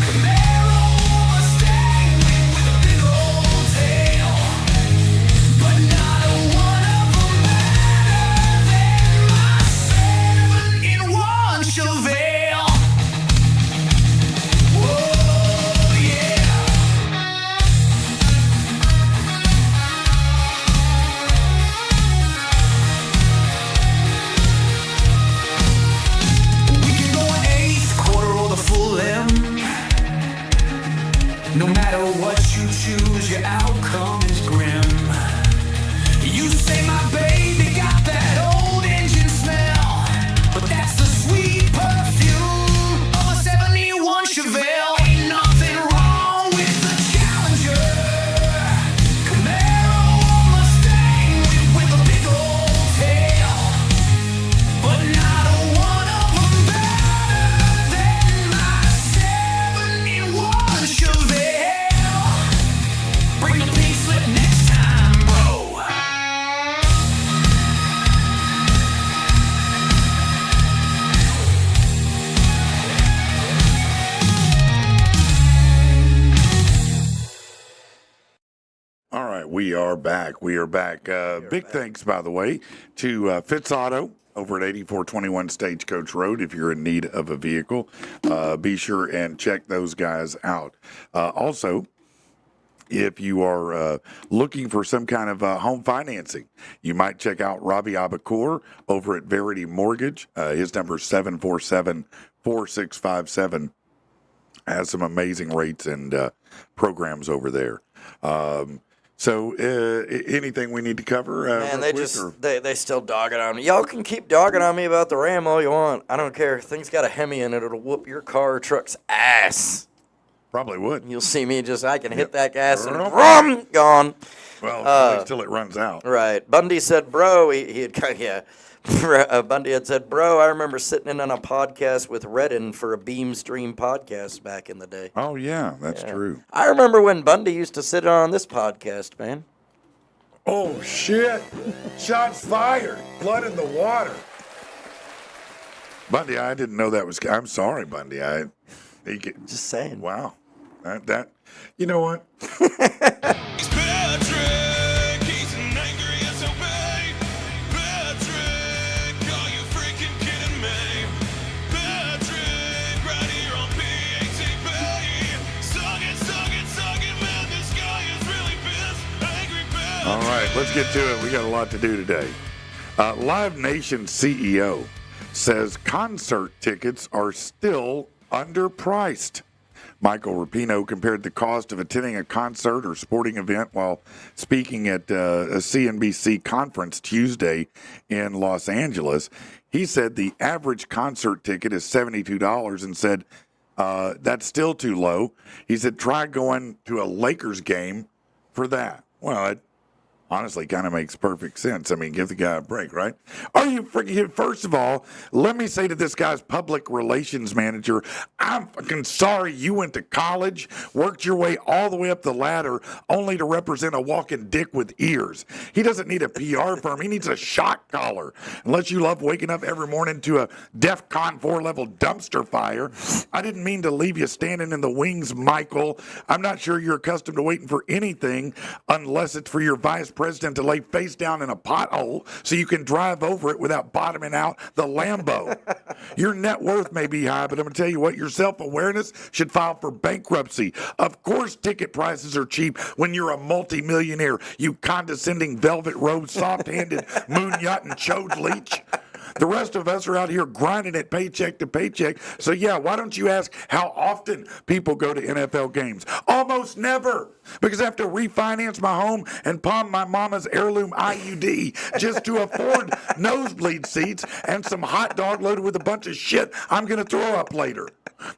Camaro or Mustang with a big old tail. But not a one of them better than my 7-in-1 Chevelle. Whoa, yeah. We can go an eighth, quarter, or the full M. No matter what you choose, your outcome is grim. You say my baby got that old engine smell, but that's the sweet perfume of a 71 Chevelle. Ain't nothing wrong with the Challenger. Camaro or Mustang with a big old tail. But not a one of them better than my 7-in-1 Chevelle. Bring the pink slip next time, bro. All right, we are back. We are back. Big thanks, by the way, to Fitz Auto over at 8421 Stagecoach Road. If you're in need of a vehicle, be sure and check those guys out. Also, if you are looking for some kind of home financing, you might check out Robbie Abacour over at Verity Mortgage. His number is 747-4657. Has some amazing rates and programs over there. So anything we need to cover? Man, real they quick, just or- they still dogging on me. Y'all can keep dogging on me about the Ram all you want. I don't care. Things got a Hemi in it. It'll whoop your car or truck's ass. Probably would. You'll see me I can hit that gas and rum, gone. Well, at least till it runs out. Right. Bundy said, bro, he had Bundy had said, bro, I remember sitting in on a podcast with Redden for a Beam Stream podcast back in the day. Oh, yeah, that's true. I remember when Bundy used to sit on this podcast, man. Oh, shit. Shots fired. Blood in the water. Bundy, I didn't know that was. I'm sorry, Bundy. Just saying. Wow. That. You know what? He's Patrick, he's an angry SOB. Patrick, All right, let's get to it. We got a lot to do today. Live Nation CEO says concert tickets are still underpriced. Michael Rapino compared the cost of attending a concert or sporting event while speaking at a CNBC conference Tuesday in Los Angeles. He said the average concert ticket is $72 and said that's still too low. He said try going to a Lakers game for that. Well, it honestly kind of makes perfect sense. I mean, give the guy a break, right? Are you freaking? First of all, let me say to this guy's public relations manager, I'm fucking sorry you went to college, worked your way all the way up the ladder, only to represent a walking dick with ears. He doesn't need a PR firm. He needs a shock collar. Unless you love waking up every morning to a DEFCON 4-level dumpster fire. I didn't mean to leave you standing in the wings, Michael. I'm not sure you're accustomed to waiting for anything unless it's for your vice president to lay face down in a pothole so you can drive over it without bottoming out the Lambo. Your net worth may be high, but I'm going to tell you what, your self-awareness should file for bankruptcy. Of course ticket prices are cheap when you're a multimillionaire, you condescending velvet robe, soft-handed moon yacht and chode leech. The rest of us are out here grinding it paycheck to paycheck. So, yeah, why don't you ask how often people go to NFL games? Almost never. Because I have to refinance my home and pawn my mama's heirloom IUD just to afford nosebleed seats and some hot dog loaded with a bunch of shit I'm going to throw up later.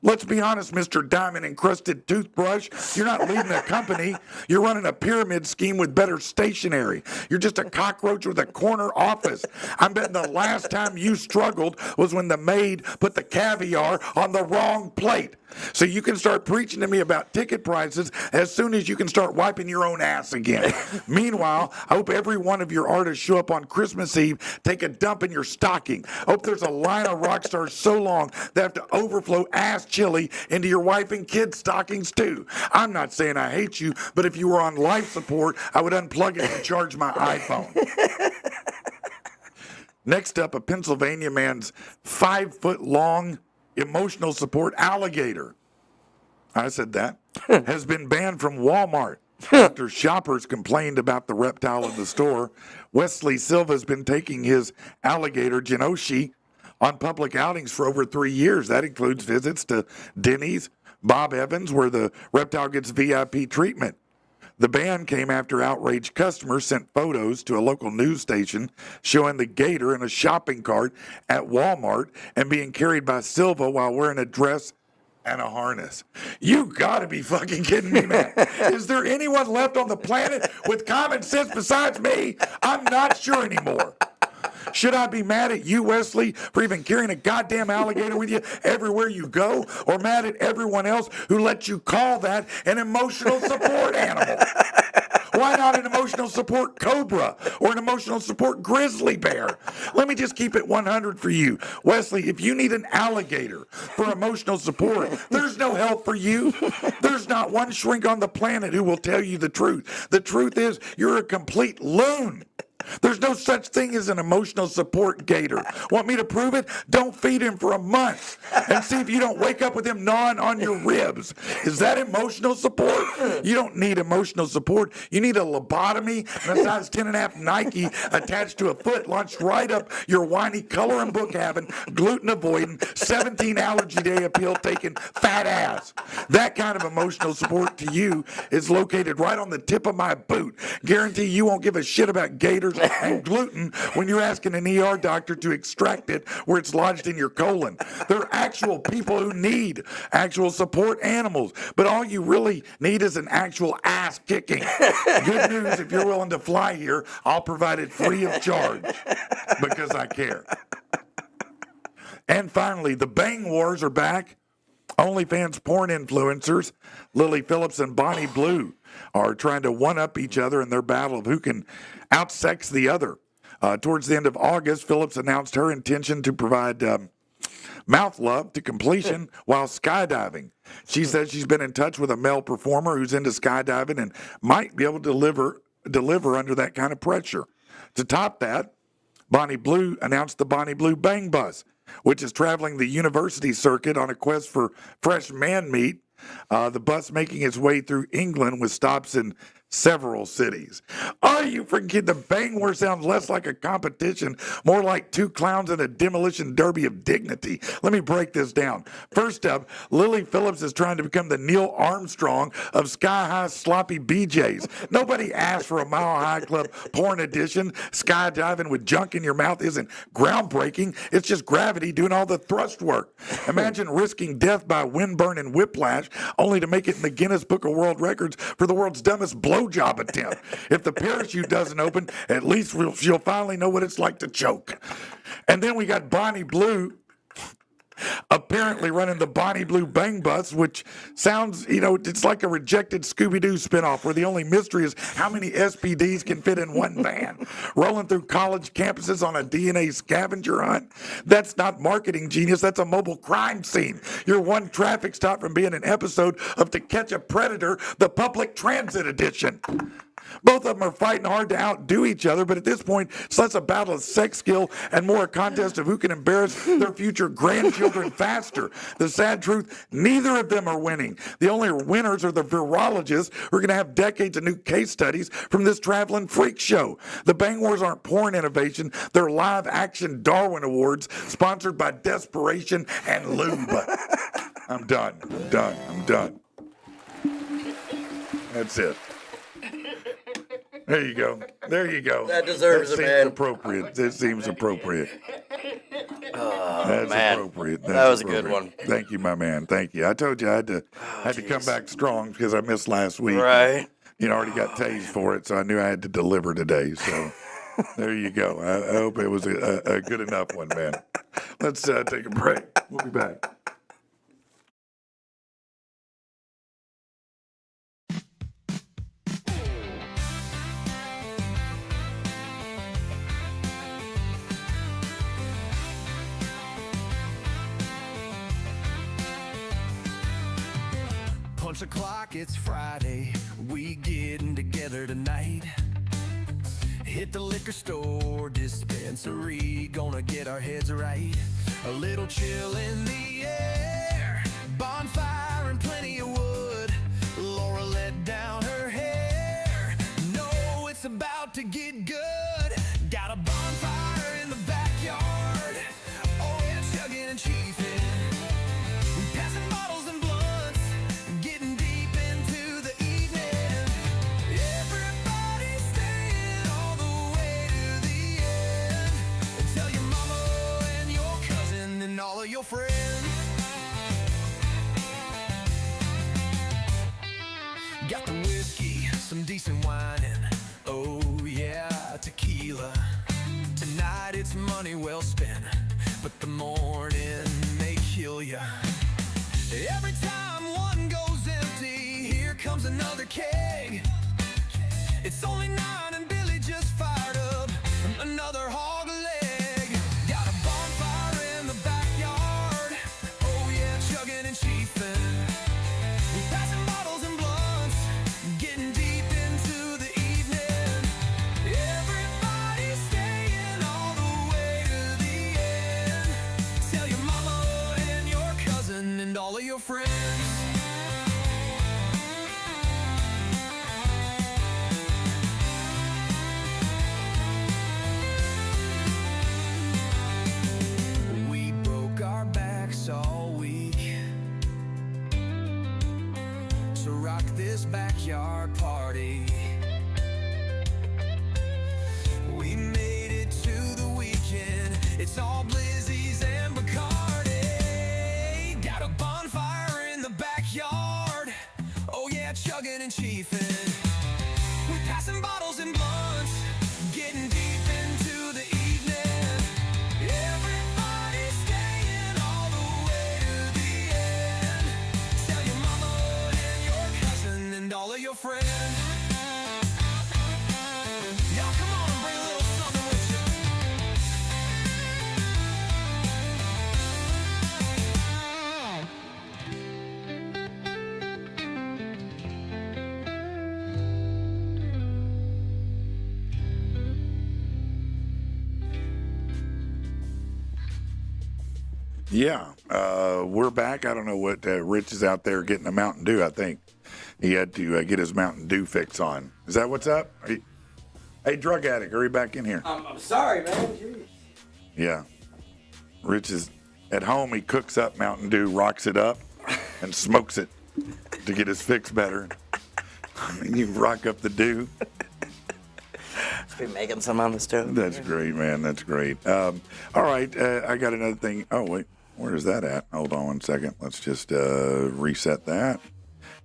Let's be honest, Mr. Diamond-encrusted toothbrush. You're not leading a company. You're running a pyramid scheme with better stationery. You're just a cockroach with a corner office. I'm betting the last time you struggled was when the maid put the caviar on the wrong plate. So you can start preaching to me about ticket prices as soon as you can start wiping your own ass again. Meanwhile, I hope every one of your artists show up on Christmas Eve, take a dump in your stocking. I hope there's a line of rock stars so long they have to overflow ass chili into your wife and kids' stockings too. I'm not saying I hate you, but if you were on life support, I would unplug it and charge my iPhone. Next up, a Pennsylvania man's 5-foot-long emotional support alligator, I said that, has been banned from Walmart after shoppers complained about the reptile in the store. Wesley Silva's been taking his alligator, Genoshi, on public outings for over 3 years. That includes visits to Denny's, Bob Evans, where the reptile gets VIP treatment. The ban came after outraged customers sent photos to a local news station showing the gator in a shopping cart at Walmart and being carried by Silva while wearing a dress and a harness. You gotta be fucking kidding me, man. Is there anyone left on the planet with common sense besides me? I'm not sure anymore. Should I be mad at you, Wesley, for even carrying a goddamn alligator with you everywhere you go? Or mad at everyone else who let you call that an emotional support animal? Why not an emotional support cobra or an emotional support grizzly bear? Let me just keep it 100 for you. Wesley, if you need an alligator for emotional support, there's no help for you. There's not one shrink on the planet who will tell you the truth. The truth is you're a complete loon. There's no such thing as an emotional support gator. Want me to prove it? Don't feed him for a month and see if you don't wake up with him gnawing on your ribs. Is that emotional support? You don't need emotional support. You need a lobotomy and a size 10.5 Nike attached to a foot launched right up your whiny coloring book having, gluten avoiding, 17 allergy day appeal taking fat ass. That kind of emotional support to you is located right on the tip of my boot. Guarantee you won't give a shit about gators and gluten when you're asking an ER doctor to extract it where it's lodged in your colon. There are actual people who need actual support animals, but all you really need is an actual ass kicking. Good news, if you're willing to fly here, I'll provide it free of charge because I care. And finally, the Bang Wars are back. OnlyFans porn influencers Lily Phillips and Bonnie Blue are trying to one-up each other in their battle of who can outsex the other. Towards the end of August, Phillips announced her intention to provide mouth love to completion while skydiving. She says she's been in touch with a male performer who's into skydiving and might be able to deliver under that kind of pressure. To top that, Bonnie Blue announced the Bonnie Blue Bang Bus, which is traveling the university circuit on a quest for fresh man meat. The bus making its way through England with stops in several cities. Are you freaking? The Bang War sounds less like a competition, more like two clowns in a demolition derby of dignity. Let me break this down. First up, Lily Phillips is trying to become the Neil Armstrong of sky-high sloppy BJs. Nobody asked for a Mile High Club porn edition. Skydiving with junk in your mouth isn't groundbreaking. It's just gravity doing all the thrust work. Imagine risking death by windburn and whiplash only to make it in the Guinness Book of World Records for the world's dumbest blowjob attempt. If the parachute doesn't open, at least you'll finally know what it's like to choke. And then we got Bonnie Blue apparently running the Bonnie Blue Bang Bus, which sounds, it's like a rejected Scooby-Doo spinoff where the only mystery is how many SPDs can fit in one van. Rolling through college campuses on a DNA scavenger hunt. That's not marketing genius. That's a mobile crime scene. You're one traffic stop from being an episode of To Catch a Predator, the public transit edition. Both of them are fighting hard to outdo each other, but at this point, it's less a battle of sex skill and more a contest of who can embarrass their future grandchildren faster. The sad truth, neither of them are winning. The only winners are the virologists who are going to have decades of new case studies from this traveling freak show. The Bang Wars aren't porn innovation. They're live-action Darwin Awards sponsored by Desperation and Lube. I'm done. That's it. There you go. That deserves it, man. That seems appropriate. That's man. appropriate. That was a good one. Thank you, my man. Thank you. I told you I had to come back strong because I missed last week. Right. Already got tased for it, so I knew I had to deliver today. So there you go. I hope it was a good enough one, man. Let's take a break. We'll be back. Punch the clock, it's Friday. We getting together tonight. Hit the liquor store, dispensary. Gonna get our heads right. A little chill in the air. Bonfire and plenty of wood. Laura let down her hair. No, it's about to get good. Got a bonfire in the backyard. Oh yeah, chugging and chiefing. We passing bottles and blunts. Getting deep into the evening. Everybody staying all the way to the end. And tell your mama and your cousin and all of your friends. Got the whiskey, some decent wine, and oh yeah, tequila. Tonight it's money well spent, but the morning may kill ya. Every time one goes empty, here comes another keg. It's only 9 and Billy just fired up another hog leg. Got a bonfire in the backyard. Oh yeah, chugging and chiefing. We passing bottles and blunts, getting deep into the evening. Everybody staying all the way to the end. Tell your mama and your cousin and all of your friends. We broke our backs all week to rock this backyard party. We made it to the weekend. It's all blizzies and Bacardi. Got a bonfire in the backyard. Oh yeah, chugging and chiefing. We passing bottles and blunts, getting deep into the evening. Everybody staying all the way to the end. Tell your mama and your cousin and all of your friends. Y'all come on and bring a little something with you. Yeah, we're back. I don't know what Rich is out there getting a Mountain Dew, I think. He had to get his Mountain Dew fix on. Is that what's up? Hey, drug addict, hurry back in here. I'm sorry, man. Jeez. Yeah. Rich is at home. He cooks up Mountain Dew, rocks it up, and smokes it to get his fix better. And you rock up the dew. Be making some on the stove. That's great, man. That's great. All right, I got another thing. Oh, wait. Where is that at? Hold on 1 second. Let's just reset that.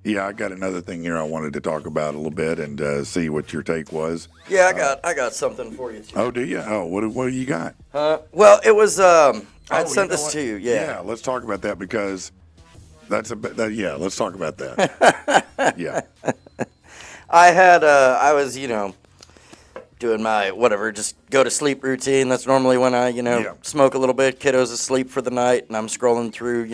Yeah, I got another thing here I wanted to talk about a little bit and see what your take was. Yeah, I got something for you too. Oh, do you? Oh, what do you got? Well, it was I sent this what? to you. Yeah. Yeah, let's talk about that because yeah, let's talk about that. Yeah. I was, doing my whatever, just go to sleep routine. That's normally when I, smoke a little bit. Kiddos asleep for the night, and I'm scrolling through,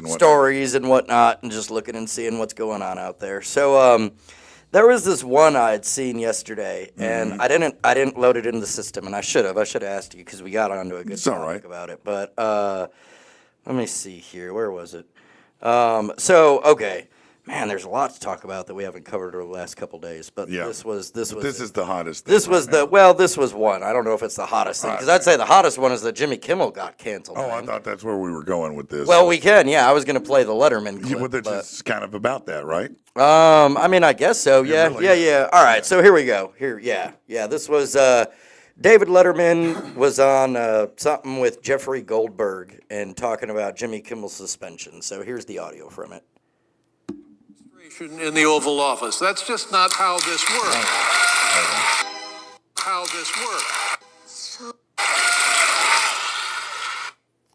stories and whatnot, and just looking and seeing what's going on out there. So there was this one I had seen yesterday, and I didn't load it in the system, and I should have asked you because we got onto a good topic about it. But let me see here. Where was it? Okay. Man, there's a lot to talk about that we haven't covered over the last couple days, but this was this is the hottest thing. This was this was one. I don't know if it's the hottest thing because I'd say the hottest one is that Jimmy Kimmel got canceled. Oh, man. I thought that's where we were going with this. Well, we can. Yeah, I was going to play the Letterman clip. Well, it's kind of about that, right? I mean, I guess so. Yeah, really yeah. All right, so here we go. Yeah. This was David Letterman was on something with Jeffrey Goldberg and talking about Jimmy Kimmel's suspension. So here's the audio from it. In the Oval Office. That's just not how this works. How this works.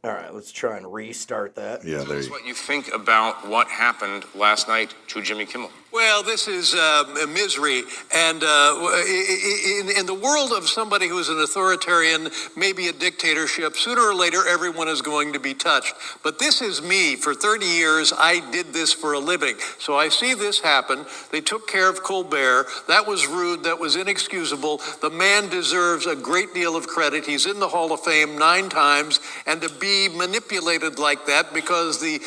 All right, let's try and restart that. Yeah, there you go. What you think about what happened last night to Jimmy Kimmel? Well, this is misery. And in the world of somebody who is an authoritarian, maybe a dictatorship, sooner or later everyone is going to be touched. But this is me. For 30 years, I did this for a living. So I see this happen. They took care of Colbert. That was rude. That was inexcusable. The man deserves a great deal of credit. He's in the Hall of Fame 9 times. And to be manipulated like that because the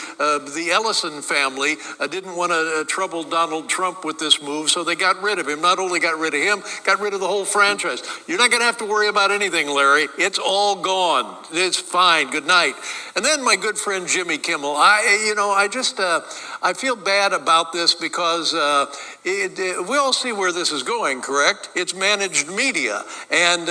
Ellison family didn't want to trouble Donald Trump with this move, so they got rid of him. Not only got rid of him, got rid of the whole franchise. You're not going to have to worry about anything, Larry. It's all gone. It's fine. Good night. And then my good friend Jimmy Kimmel. I feel bad about this because we all see where this is going, correct? It's managed media, and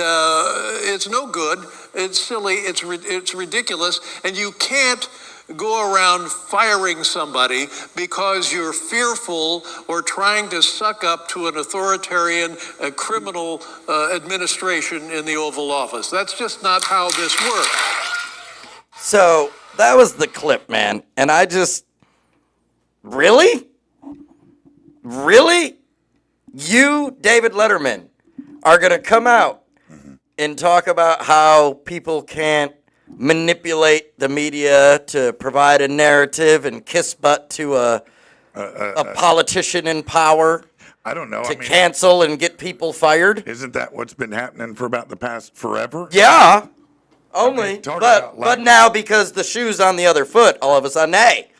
it's no good. It's silly. It's ridiculous, and you can't go around firing somebody because you're fearful or trying to suck up to an authoritarian criminal administration in the Oval Office. That's just not how this works. So that was the clip, man. And I just, really? You, David Letterman, are going to come out and talk about how people can't manipulate the media to provide a narrative and kiss butt to a politician in power. I don't know. To cancel and get people fired. Isn't that what's been happening for about the past forever? Yeah. But now because the shoe's on the other foot, all of a sudden, hey,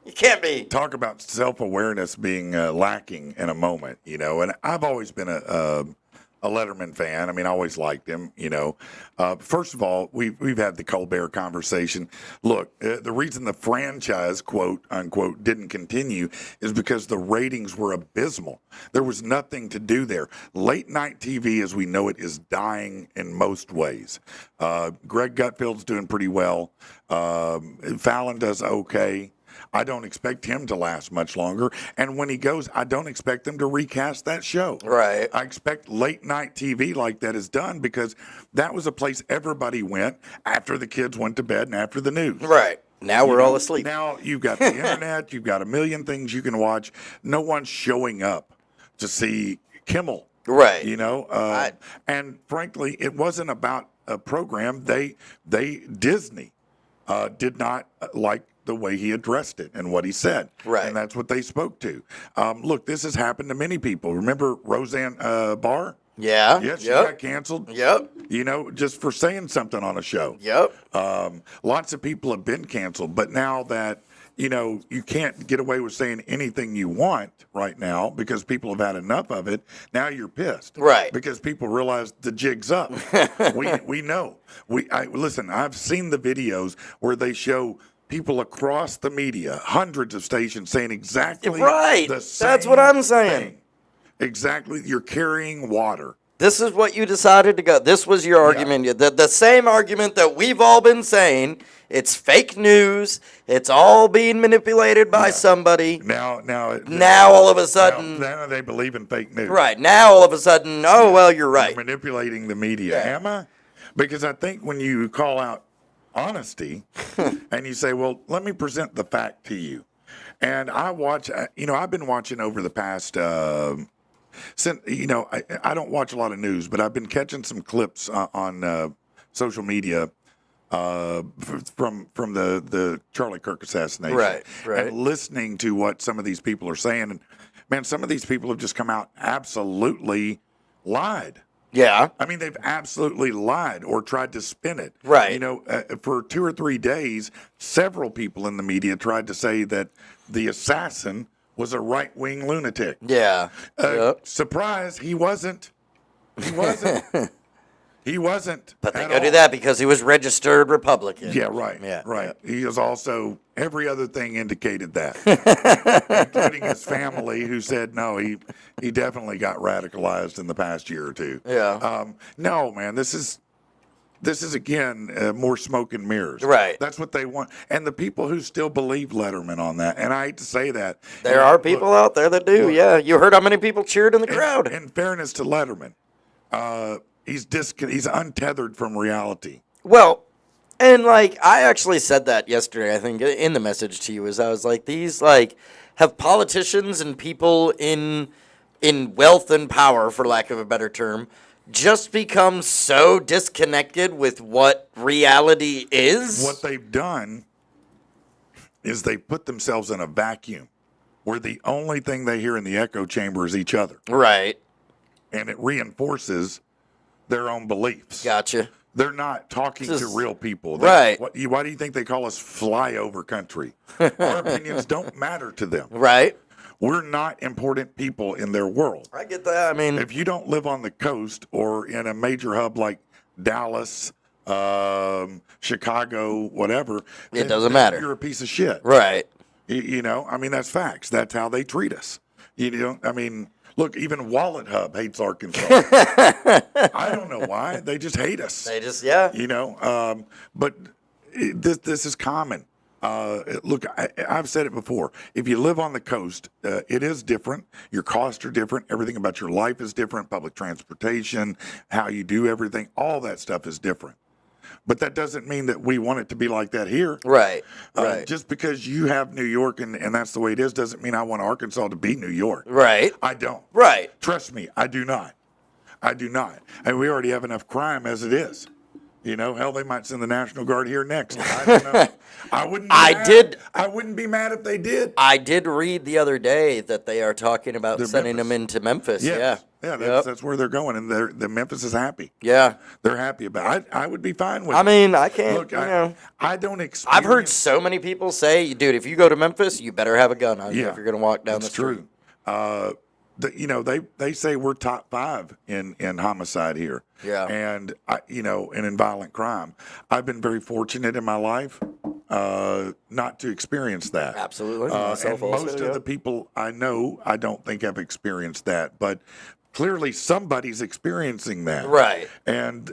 you can't be. Talk about self-awareness being lacking in a moment, and I've always been a Letterman fan. I mean, I always liked him, First of all, we've had the Colbert conversation. Look, the reason the franchise, quote unquote, didn't continue is because the ratings were abysmal. There was nothing to do there. Late night TV, as we know it, is dying in most ways. Greg Gutfeld's doing pretty well. Fallon does okay. I don't expect him to last much longer. And when he goes, I don't expect them to recast that show. Right. I expect late night TV like that is done because that was a place everybody went after the kids went to bed and after the news. Right. Now we're all asleep. Now you've got the internet. You've got a million things you can watch. No one's showing up to see Kimmel. Right. And frankly, it wasn't about a program. Disney did not like the way he addressed it and what he said. Right. And that's what they spoke to. Look, this has happened to many people. Remember Roseanne Barr? Yeah. Yes, she got canceled. Yep. Just for saying something on a show. Yep. Lots of people have been canceled, but now that you can't get away with saying anything you want right now because people have had enough of it. Now you're pissed, Right. Because people realize the jig's up. we know. Listen. I've seen the videos where they show people across the media, hundreds of stations, saying exactly Right. the same That's what I'm saying. thing. Exactly. You're carrying water. This is what you decided to go. This was your argument. The same argument that we've all been saying. It's fake news. It's all being manipulated by somebody. Now all of a sudden. Now they believe in fake news. Right. Now all of a sudden, oh, well, you're right. You're manipulating the media. Yeah. Am I? Because I think when you call out honesty and you say, well, let me present the fact to you. And I watch, I've been watching over the past, since, I don't watch a lot of news, but I've been catching some clips on social media from the Charlie Kirk assassination. Right. And listening to what some of these people are saying. And, man, some of these people have just come out absolutely lied. Yeah. I mean, they've absolutely lied or tried to spin it. Right. For 2 or 3 days, several people in the media tried to say that the assassin was a right-wing lunatic. Yeah. Surprise, he wasn't. He wasn't. He wasn't. But they at go do all. that because he was registered Republican. Yeah, right. Yeah. Right. He is also, every other thing indicated that, including his family, who said no, he definitely got radicalized in the past year or two. Yeah. No, man, this is again more smoke and mirrors. Right. That's what they want, and the people who still believe Letterman on that, and I hate to say that, There are people out there that do. Yeah. You heard how many people cheered in the crowd. In fairness to Letterman, he's untethered from reality. Well, and like I actually said that yesterday, I think in the message to you, is I was like, these have politicians and people in wealth and power, for lack of a better term, just become so disconnected with what reality is? What they've done is they put themselves in a vacuum where the only thing they hear in the echo chamber is each other. Right. And it reinforces their own beliefs. Gotcha. They're not talking to real people. Right. Why do you think they call us flyover country? Our opinions don't matter to them. Right. We're not important people in their world. I get that. I mean, If you don't live on the coast or in a major hub like Dallas, Chicago, whatever, It doesn't matter. You're a piece of shit. right. That's facts. That's how they treat us. Look, even Wallet Hub hates Arkansas. I don't know why. They just hate us. They just, But this is common. Look, I've said it before. If you live on the coast, it is different. Your costs are different. Everything about your life is different. Public transportation, how you do everything, all that stuff is different. But that doesn't mean that we want it to be like that here. Right. Right. Just because you have New York and that's the way it is doesn't mean I want Arkansas to be New York. Right. I don't. Right. Trust me, I do not. I do not. And we already have enough crime as it is. Hell, they might send the National Guard here next. I don't know. I wouldn't be mad if they did. I did read the other day that they are talking about sending them into Memphis. Yes. Yeah. That's where they're going, and the Memphis is happy. Yeah. They're happy about it. I would be fine with it. I mean, I can't, Look, I don't experience. I've heard so many people say, dude, if you go to Memphis, you better have a gun on you if you're going to walk down the street. True. They say we're top 5 in homicide here. Yeah. And and in violent crime. I've been very fortunate in my life not to experience that. Absolutely. And most of the people I know, I don't think have experienced that, but clearly somebody's experiencing that. Right. And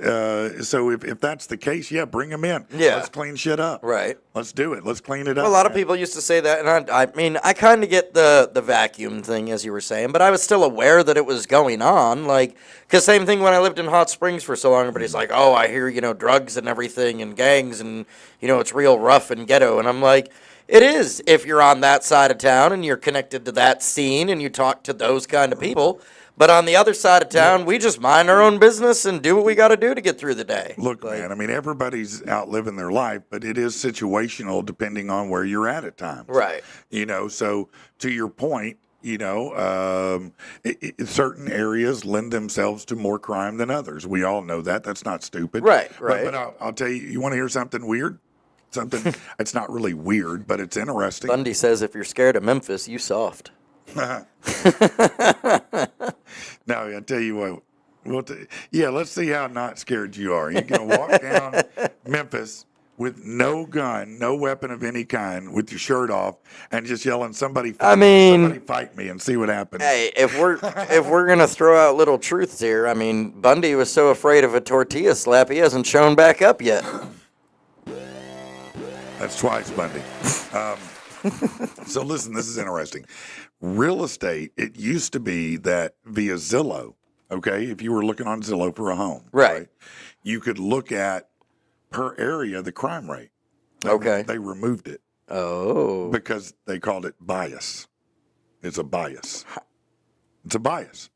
so if that's the case, bring them in. Yeah. Let's clean shit up. Right. Let's do it. Let's clean it up. Well, a lot of people used to say that, and I mean, I kind of get the vacuum thing, as you were saying, but I was still aware that it was going on, because same thing when I lived in Hot Springs for so long, everybody's like, oh, I hear, drugs and everything, and gangs, and, it's real rough and ghetto, and I'm like, it is if you're on that side of town, and you're connected to that scene, and you talk to those kind of people. But on the other side of town, we just mind our own business and do what we got to do to get through the day. Look, man, I mean, everybody's out living their life, but it is situational depending on where you're at times. Right. So to your point, certain areas lend themselves to more crime than others. We all know that. That's not stupid. Right. But I'll tell you, you want to hear something weird? something. It's not really weird, but it's interesting. Bundy says if you're scared of Memphis, you soft. No, I tell you what. Let's see how not scared you are. You're going to walk down Memphis with no gun, no weapon of any kind, with your shirt off, and just yelling, "Somebody fight me," and see what happens. Hey, if we're gonna throw out little truths here, I mean, Bundy was so afraid of a tortilla slap, he hasn't shown back up yet. That's twice, Bundy. So listen, this is interesting. Real estate, it used to be that via Zillow, okay, if you were looking on Zillow for a home, right, you could look at per area the crime rate. Okay. They removed it. Oh. Because they called it bias. It's a bias. It's a bias.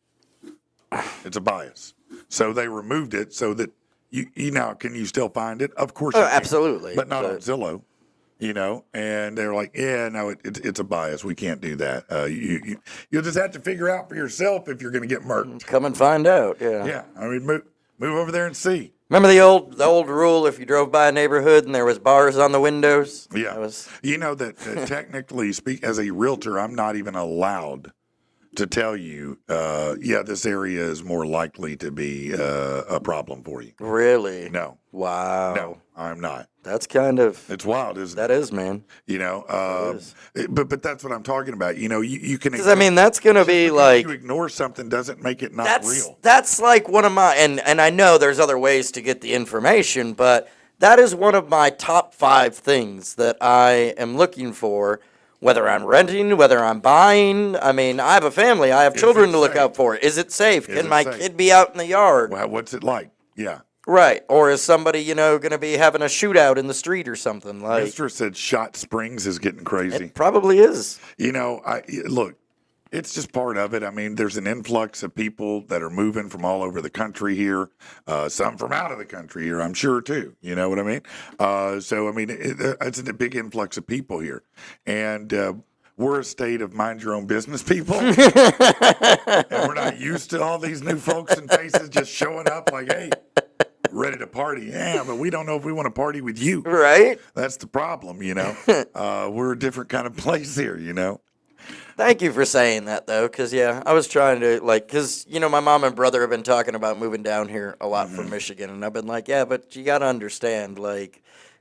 It's a bias. So they removed it so that you now, can you still find it? Of course you can. Absolutely. But not on Zillow, and they're like, it's a bias. We can't do that. You'll just have to figure out for yourself if you're going to get murked. Come and find out. Yeah. Yeah. I mean, move over there and see. Remember the old rule: if you drove by a neighborhood and there was bars on the windows. Yeah. That technically as a realtor, I'm not even allowed to tell you, this area is more likely to be a problem for you. Really? No. Wow. No, I'm not. That's kind of. It's wild, isn't it? That is, man. But that's what I'm talking about. You can. Because I mean, that's gonna be like. You ignore something doesn't make it not real. That's like one of my, and I know there's other ways to get the information, but that is one of my top 5 things that I am looking for. Whether I'm renting, whether I'm buying, I mean, I have a family, I have children to look out for. Is it safe? Can my kid be out in the yard? Well, what's it like? Yeah. Right. Or is somebody, going to be having a shootout in the street or something? Like, Mister said Shot Springs is getting crazy. It probably is. Look, it's just part of it. I mean, there's an influx of people that are moving from all over the country here, some from out of the country here, I'm sure, too. You know what I mean? It's a big influx of people here. And we're a state of mind your own business people. And we're not used to all these new folks and faces just showing up like, hey, ready to party. Yeah, but we don't know if we want to party with you. Right. That's the problem, We're a different kind of place here, Thank you for saying that, though, because, I was trying to, because, my mom and brother have been talking about moving down here a lot from Michigan, and I've been like, but you got to understand,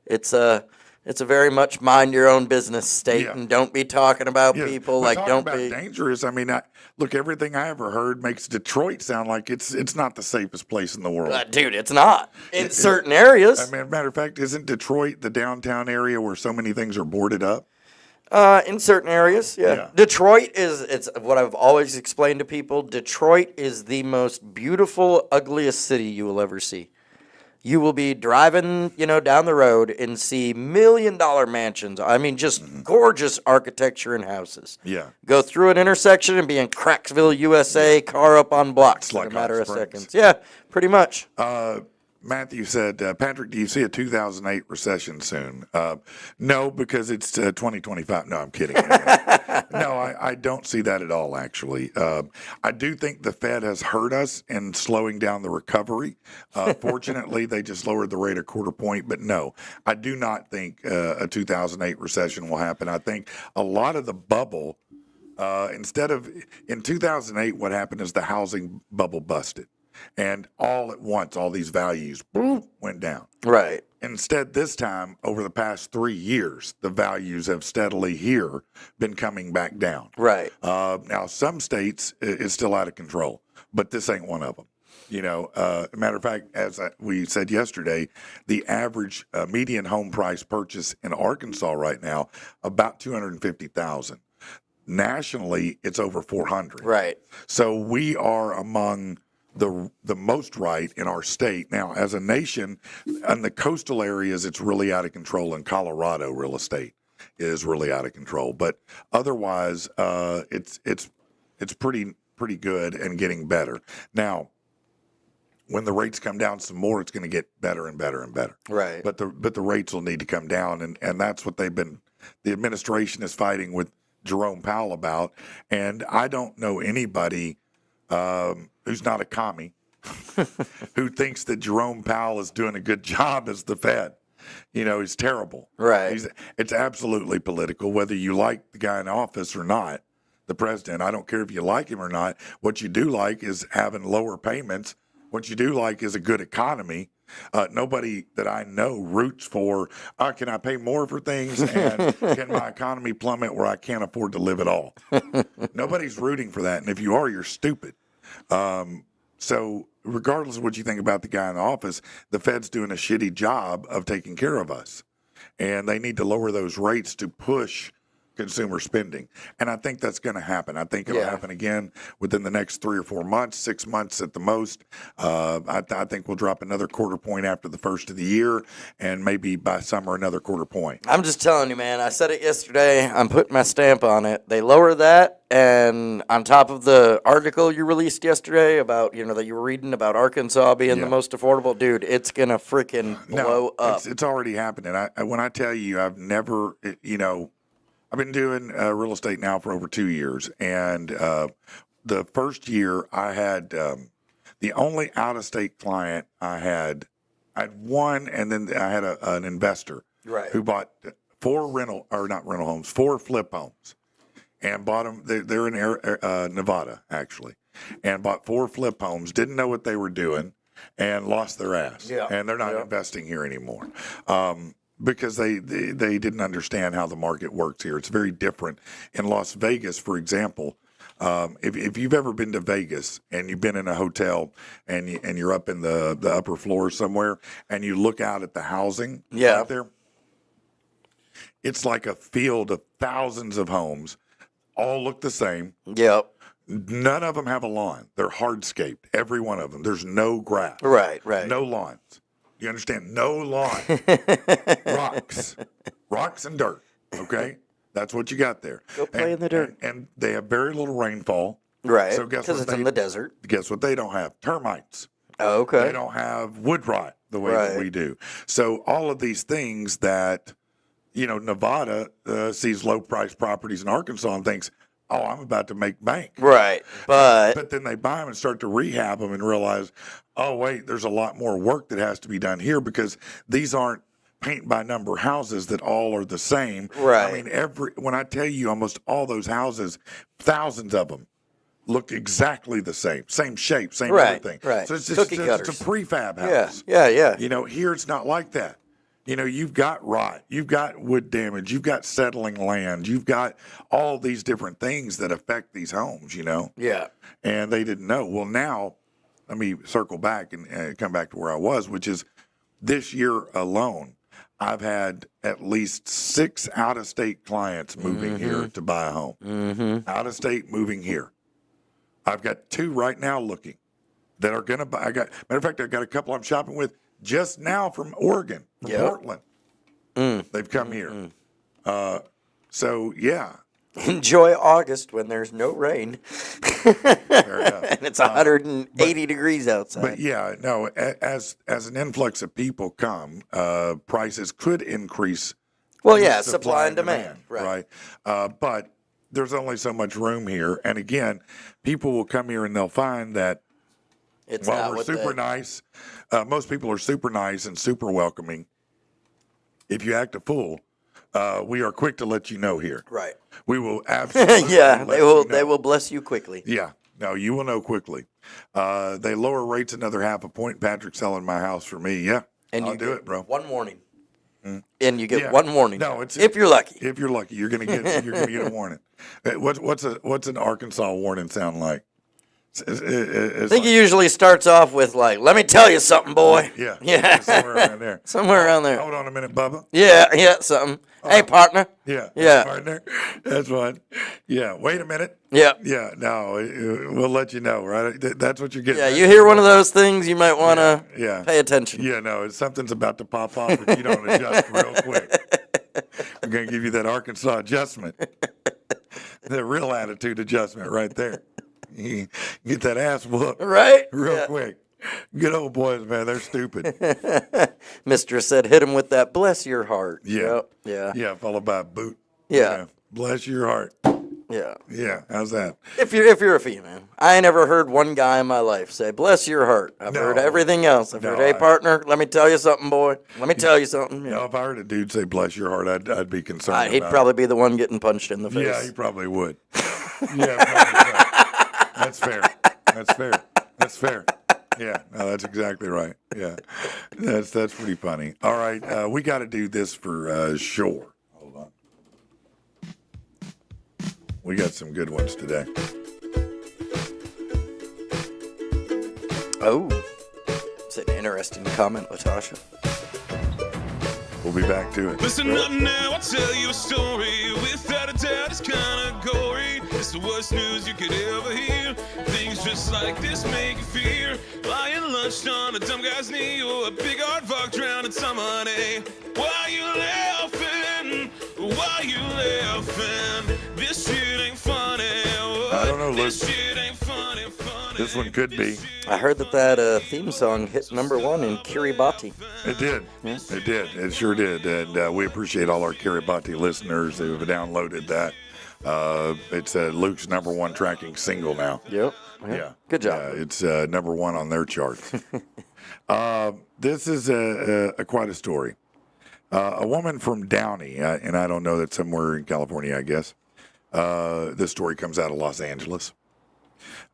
it's a very much mind your own business state, and don't be talking about people, don't be dangerous. I mean, look, everything I ever heard makes Detroit sound like it's not the safest place in the world. Dude, it's not in certain areas. I mean, matter of fact, isn't Detroit the downtown area where so many things are boarded up? In certain areas, yeah. Detroit it's what I've always explained to people. Detroit is the most beautiful, ugliest city you will ever see. You will be driving, down the road and see $1 million mansions. I mean, just gorgeous architecture and houses. Yeah. Go through an intersection and be in Cracksville, USA, car up on blocks in a matter of seconds. Yeah, pretty much. Matthew said, Patrick, do you see a 2008 recession soon? No, because it's 2025. No, I'm kidding. No, I don't see that at all, actually. I do think the Fed has hurt us in slowing down the recovery. Fortunately, they just lowered the rate a quarter point. But no, I do not think a 2008 recession will happen. I think a lot of the bubble, in 2008, what happened is the housing bubble busted. And all at once, all these values went down. Right. Instead, this time, over the past 3 years, the values have steadily been coming back down. Right. Now, some states is still out of control, but this ain't one of them. Matter of fact, as we said yesterday, the average median home price purchase in Arkansas right now, about $250,000. Nationally, it's over 400. Right. So we are among the most right in our state. Now, as a nation, in the coastal areas, it's really out of control. In Colorado, real estate is really out of control. But otherwise, it's pretty good and getting better. Now, when the rates come down some more, it's going to get better and better and better. Right. But the rates will need to come down, and that's what the administration is fighting with Jerome Powell about. And I don't know anybody who's not a commie, who thinks that Jerome Powell is doing a good job as the Fed. is terrible. Right. It's absolutely political, whether you like the guy in office or not, the president. I don't care if you like him or not. What you do like is having lower payments. What you do like is a good economy. Nobody that I know roots for, can I pay more for things and can my economy plummet where I can't afford to live at all? Nobody's rooting for that. And if you are, you're stupid. So regardless of what you think about the guy in the office, the Fed's doing a shitty job of taking care of us. And they need to lower those rates to push consumer spending. And I think that's going to happen. I think it'll happen again within the next 3 or 4 months, 6 months at the most. I think we'll drop another quarter point after the first of the year, and maybe by summer another quarter point. I'm just telling you, man. I said it yesterday. I'm putting my stamp on it. They lower that, and on top of the article you released yesterday about, that you were reading about Arkansas being the most affordable, dude, it's going to freaking blow up. It's already happening. When I tell you, I've never, I've been doing real estate now for over 2 years, and the first year I had the only out-of-state client I had one, and then I had an investor who bought 4 4 flip homes, and bought them. They're in Nevada actually, and bought 4 flip homes. Didn't know what they were doing, and lost their ass. Yeah. And they're not investing here anymore. Because they didn't understand how the market works here. It's very different. In Las Vegas, for example, if you've ever been to Vegas and you've been in a hotel and you're up in the upper floor somewhere and you look out at the housing out there, it's like a field of thousands of homes, all look the same. Yep. None of them have a lawn. They're hardscaped, every one of them. There's no grass. Right. No lawns. You understand? No lawn. Rocks and dirt. Okay? That's what you got there. Go play in the dirt. And they have very little rainfall. Right. So guess what? Because it's in the desert. Guess what they don't have? Termites. Oh, okay. They don't have wood rot the way that we do. So all of these things that, Nevada sees low-priced properties in Arkansas and thinks, oh, I'm about to make bank. Right. But then they buy them and start to rehab them and realize, oh, wait, there's a lot more work that has to be done here because these aren't paint by number houses that all are the same. Right. I mean, when I tell you almost all those houses, thousands of them look exactly the same shape, same everything. Right. So it's just Cookie cutters. It's a prefab house. Yeah. Here it's not like that. You've got rot, you've got wood damage, you've got settling land, you've got all these different things that affect these homes, Yeah. And they didn't know. Well, now, let me circle back and come back to where I was, which is this year alone, I've had at least 6 out-of-state clients moving here to buy a home. Mm-hmm. Out-of-state moving here. I've got 2 right now looking that are going to buy. Matter of fact, I've got a couple I'm shopping with just now from Oregon, from Portland. They've come here. So, yeah. Enjoy August when there's no rain. Fair enough. And it's 180 degrees outside. But, yeah, no, as an influx of people come, prices could increase. Well, yeah, supply and demand. Right. But there's only so much room here. And, again, people will come here and they'll find that we're super nice. Most people are super nice and super welcoming. If you act a fool, we are quick to let you know here. Right. We will absolutely. They will bless you quickly. Yeah. No, you will know quickly. They lower rates another 0.5 point. Patrick's selling my house for me. Yeah. And I'll do it, bro. One warning. And you get one warning. No, if you're lucky. If you're lucky, you're gonna get a warning. What's an Arkansas warning sound like? I think it usually starts off with let me tell you something, boy. Yeah. Somewhere around there. Somewhere around there. Hold on a minute, Bubba. Yeah, something. Hey, partner. Yeah. Partner. That's fine. Yeah. Wait a minute. Yeah. Yeah. No, we'll let you know, right? That's what you're getting. Yeah. You hear one of those things, you might want to pay attention. Yeah. No, something's about to pop off if you don't adjust real quick. I'm gonna give you that Arkansas adjustment. The real attitude adjustment right there. You get that ass whooped real quick. Good old boys, man. They're stupid. Mistress said, hit him with that bless your heart. Yeah. Yep. Yeah. Yeah, followed by a boot. Yeah. Bless your heart. Yeah. Yeah, how's that? If you're a female, I ain't never heard one guy in my life say "bless your heart." I've No. heard everything else. I've heard, No, "Hey, partner, let me tell you something, boy. Let me tell you something." You know, if I heard a dude say "bless your heart," I'd be concerned. He'd about probably be the one getting punched in the it. face. Yeah, he probably would. Yeah, probably so. That's fair. That's fair. That's fair. Yeah, no, that's exactly right. Yeah, that's pretty funny. All right, we got to do this for sure. Hold on. We got some good ones today. Oh, it's an interesting comment, Latasha. We'll be back to it. Listen up now, I'll tell you a story. Without a doubt, it's kinda gory. It's the worst news you could ever hear. Things just like this make you fear. Lying lunched on a dumb guy's knee, or a big hard fuck drowning some honey. Why you laughing? Why you laughing? This shit ain't funny. I don't know, This Luke. shit ain't funny. This one could be. I heard that theme song hit #1 in Kiribati. It did. It did. It sure did. And we appreciate all our Kiribati listeners who have downloaded that. It's Luke's #1 tracking single now. Yep. Yeah. Good job. Yeah, it's #1 on their charts. This is quite a story. A woman from Downey, and I don't know, that's somewhere in California, I guess. This story comes out of Los Angeles.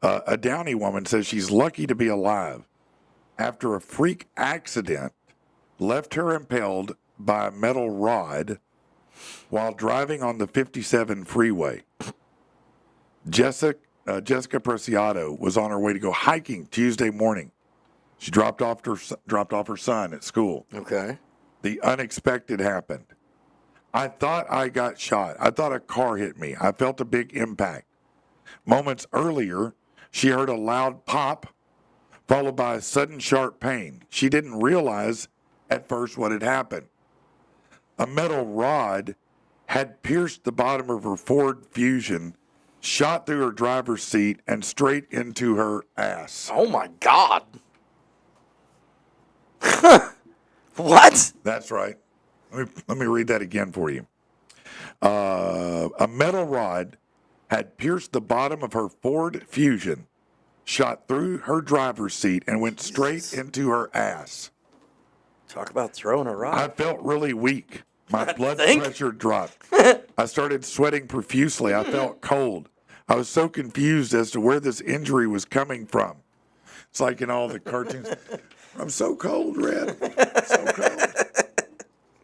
A Downey woman says she's lucky to be alive after a freak accident left her impaled by a metal rod while driving on the 57 freeway. Jessica Preciado was on her way to go hiking Tuesday morning. She dropped off her son at school. Okay. The unexpected happened. I thought I got shot. I thought a car hit me. I felt a big impact. Moments earlier, she heard a loud pop, followed by a sudden sharp pain. She didn't realize at first what had happened. A metal rod had pierced the bottom of her Ford Fusion, shot through her driver's seat, and straight into her ass. Oh my God. What? That's right. Let me read that again for you. A metal rod had pierced the bottom of her Ford Fusion, shot through her driver's seat, and went straight into her ass. Talk about throwing a I rock. felt really weak. My blood think? pressure dropped. I started sweating profusely. I felt cold. I was so confused as to where this injury was coming from. It's like in all the cartoons. I'm so cold, Red. So cold.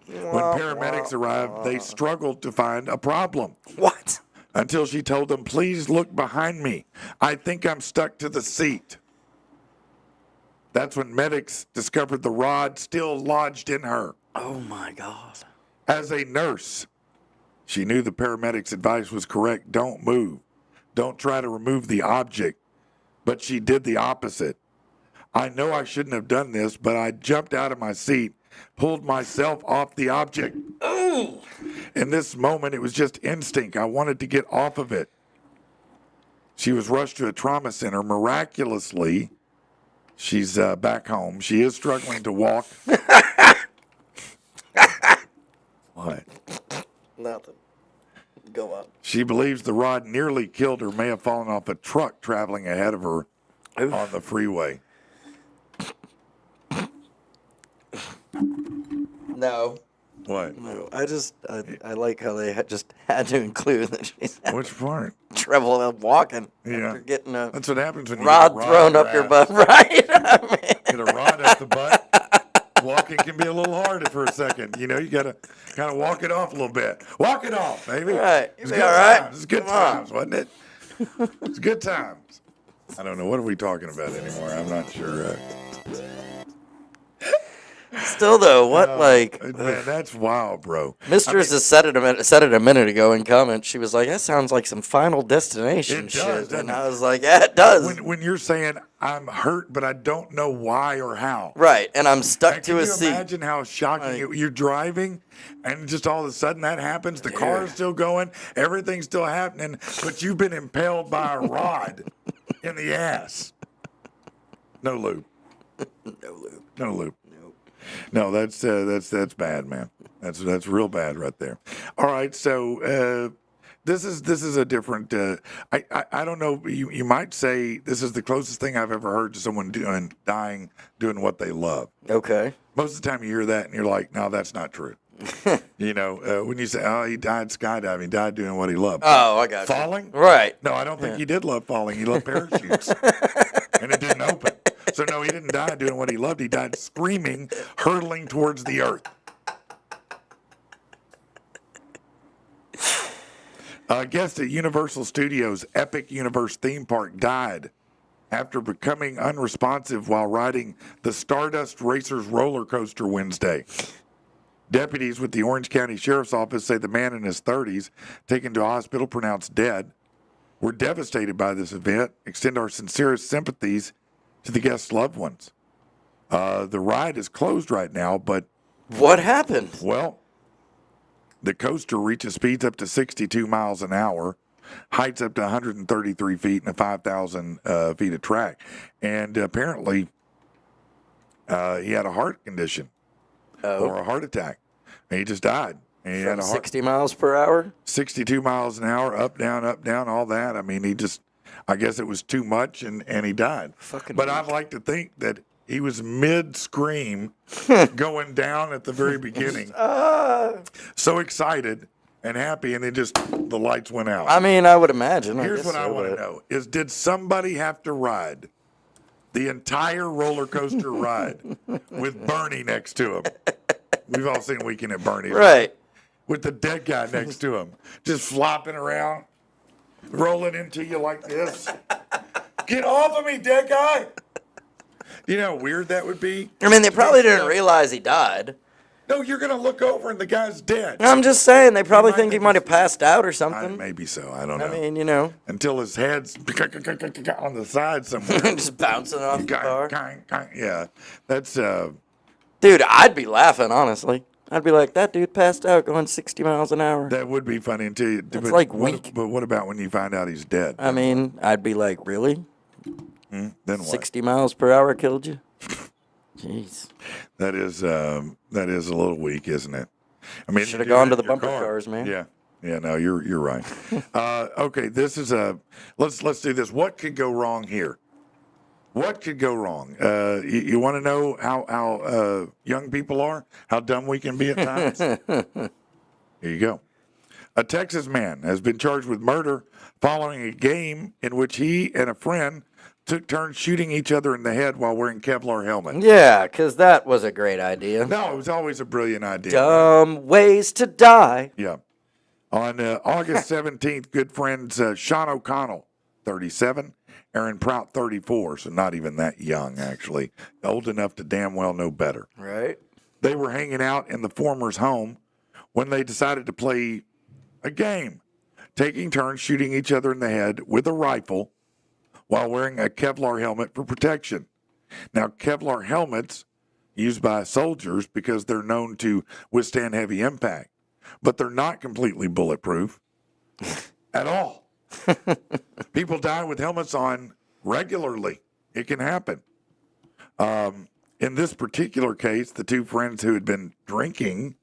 When paramedics arrived, they struggled to find a problem. What? Until she told them, please look behind me. I think I'm stuck to the seat. That's when medics discovered the rod still lodged in her. Oh my God. As a nurse, she knew the paramedics' advice was correct. Don't move. Don't try to remove the object. But she did the opposite. I know I shouldn't have done this, but I jumped out of my seat, pulled myself off the object. Oh. In this moment, it was just instinct. I wanted to get off of it. She was rushed to a trauma center. Miraculously, she's back home. She is struggling to walk. What? Nothing. Go up. She believes the rod nearly killed her, may have fallen off a truck traveling ahead of her on the freeway. No. What? No. I like how they just had to include that she's having Which part? trouble walking Yeah. after getting a That's what happens when you rod get a thrown rod up your ass. butt, right? I mean, Get a rod up the butt. Walking can be a little hard for a second. You know, you got to kind of walk it off a little bit. Walk it off, baby. Right. It's You good all right? times. It's good Come on. times, wasn't it? It's good times. I don't know. What are we talking about anymore? I'm not sure. still though, what Man, that's wild, bro. Mistress has said it a minute ago in comments. She was like, "That sounds like some Final Destination It shit," does, doesn't and it? I was like, "Yeah, it does." When you're saying I'm hurt, but I don't know why or how. Right, and I'm stuck And to can a you seat. imagine how shocking you're driving, and just all of a sudden that happens? The car is still going, everything's still happening, but you've been impaled by a rod in the ass. No lube. No lube. No lube. Nope. No, that's bad, man. That's real bad right there. All right, so This is a different. I don't know. You might say this is the closest thing I've ever heard to someone dying doing what they love. Okay. Most of the time you hear that and you're like, no, that's not true. When you say, oh, he died skydiving, he died doing what he loved. Oh, I got falling? you. Right. No, I don't think he did love falling. He loved parachutes. And it didn't open. So, no, he didn't die doing what he loved. He died screaming, hurtling towards the earth. A guest at Universal Studios' Epic Universe theme park died after becoming unresponsive while riding the Stardust Racers roller coaster Wednesday. Deputies with the Orange County Sheriff's Office say the man in his 30s, taken to a hospital pronounced dead, were devastated by this event. Extend our sincerest sympathies to the guest's loved ones. The ride is closed right now, but... What happened? Well, the coaster reaches speeds up to 62 miles an hour, heights up to 133 feet, and 5,000 feet of track. And apparently, he had a heart condition or a heart attack. And he just died. And he From 60 miles per hour? 62 miles an hour, up, down, all that. I mean, I guess it was too much, and he died. But I'd like to think that he was mid-scream going down at the very beginning. So excited and happy, and then just the lights went out. I mean, I would imagine. Here's what I want to know is, did somebody have to ride the entire roller coaster ride with Bernie next to him? We've all seen Weekend at Bernie's. Right. With the dead guy next to him, just flopping around, rolling into you like this. Get off of me, dead guy. You know how weird that would be? I mean, they probably didn't realize he died. No, you're going to look over and the guy's dead. I'm just saying, they probably think he might have passed out or something. Maybe so. I don't know. I mean, you know. Until his head's on the side somewhere. Just bouncing off the car. Yeah. That's... Dude, I'd be laughing, honestly. I'd be like, that dude passed out going 60 miles an hour. That would be funny until you... It's like weak. But what about when you find out he's dead? I mean, I'd be like, really? Then what? 60 miles per hour killed you? Jeez. That is a little weak, isn't it? I mean, should have gone to the bumper cars, man. Yeah. Yeah, no, you're right. Okay, this is let's do this. What could go wrong here? What could go wrong? You want to know how young people are? How dumb we can be at times? Here you go. A Texas man has been charged with murder following a game in which he and a friend took turns shooting each other in the head while wearing Kevlar helmets. Yeah, because that was a great idea. No, it was always a brilliant idea. Dumb ways to die. Yeah. On August 17th, good friends Sean O'Connell, 37, Aaron Prout, 34, so not even that young, actually. Old enough to damn well know better. Right. They were hanging out in the former's home when they decided to play a game, taking turns shooting each other in the head with a rifle while wearing a Kevlar helmet for protection. Now, Kevlar helmets used by soldiers because they're known to withstand heavy impact, but they're not completely bulletproof at all. People die with helmets on regularly. It can happen. In this particular case, the two friends who had been drinking,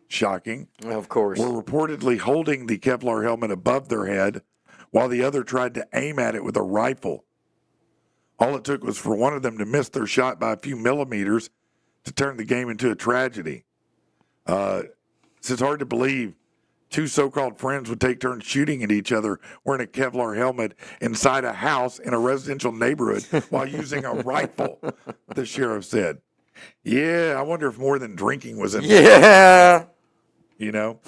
shocking, of course, were reportedly holding the Kevlar helmet above their head while the other tried to aim at it with a rifle. All it took was for one of them to miss their shot by a few millimeters to turn the game into a tragedy. It's hard to believe two so-called friends would take turns shooting at each other wearing a Kevlar helmet inside a house in a residential neighborhood while using a rifle, the sheriff said. Yeah, I wonder if more than drinking was in there. Yeah. You know?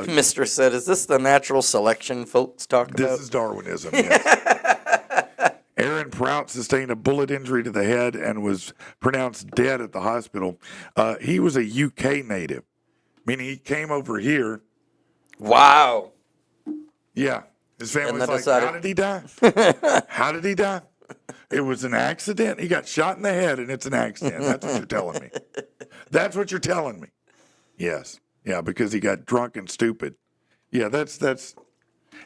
Mister said, is this the natural selection folks talk about? This is Darwinism, yes. Aaron Prout sustained a bullet injury to the head and was pronounced dead at the hospital. He was a UK native, meaning he came over here. Wow. Yeah. His family was like, decided... how did he die? How did he die? It was an accident. He got shot in the head, and it's an accident. That's what you're telling me. That's what you're telling me. Yes. Yeah, because he got drunk and stupid. Yeah, that's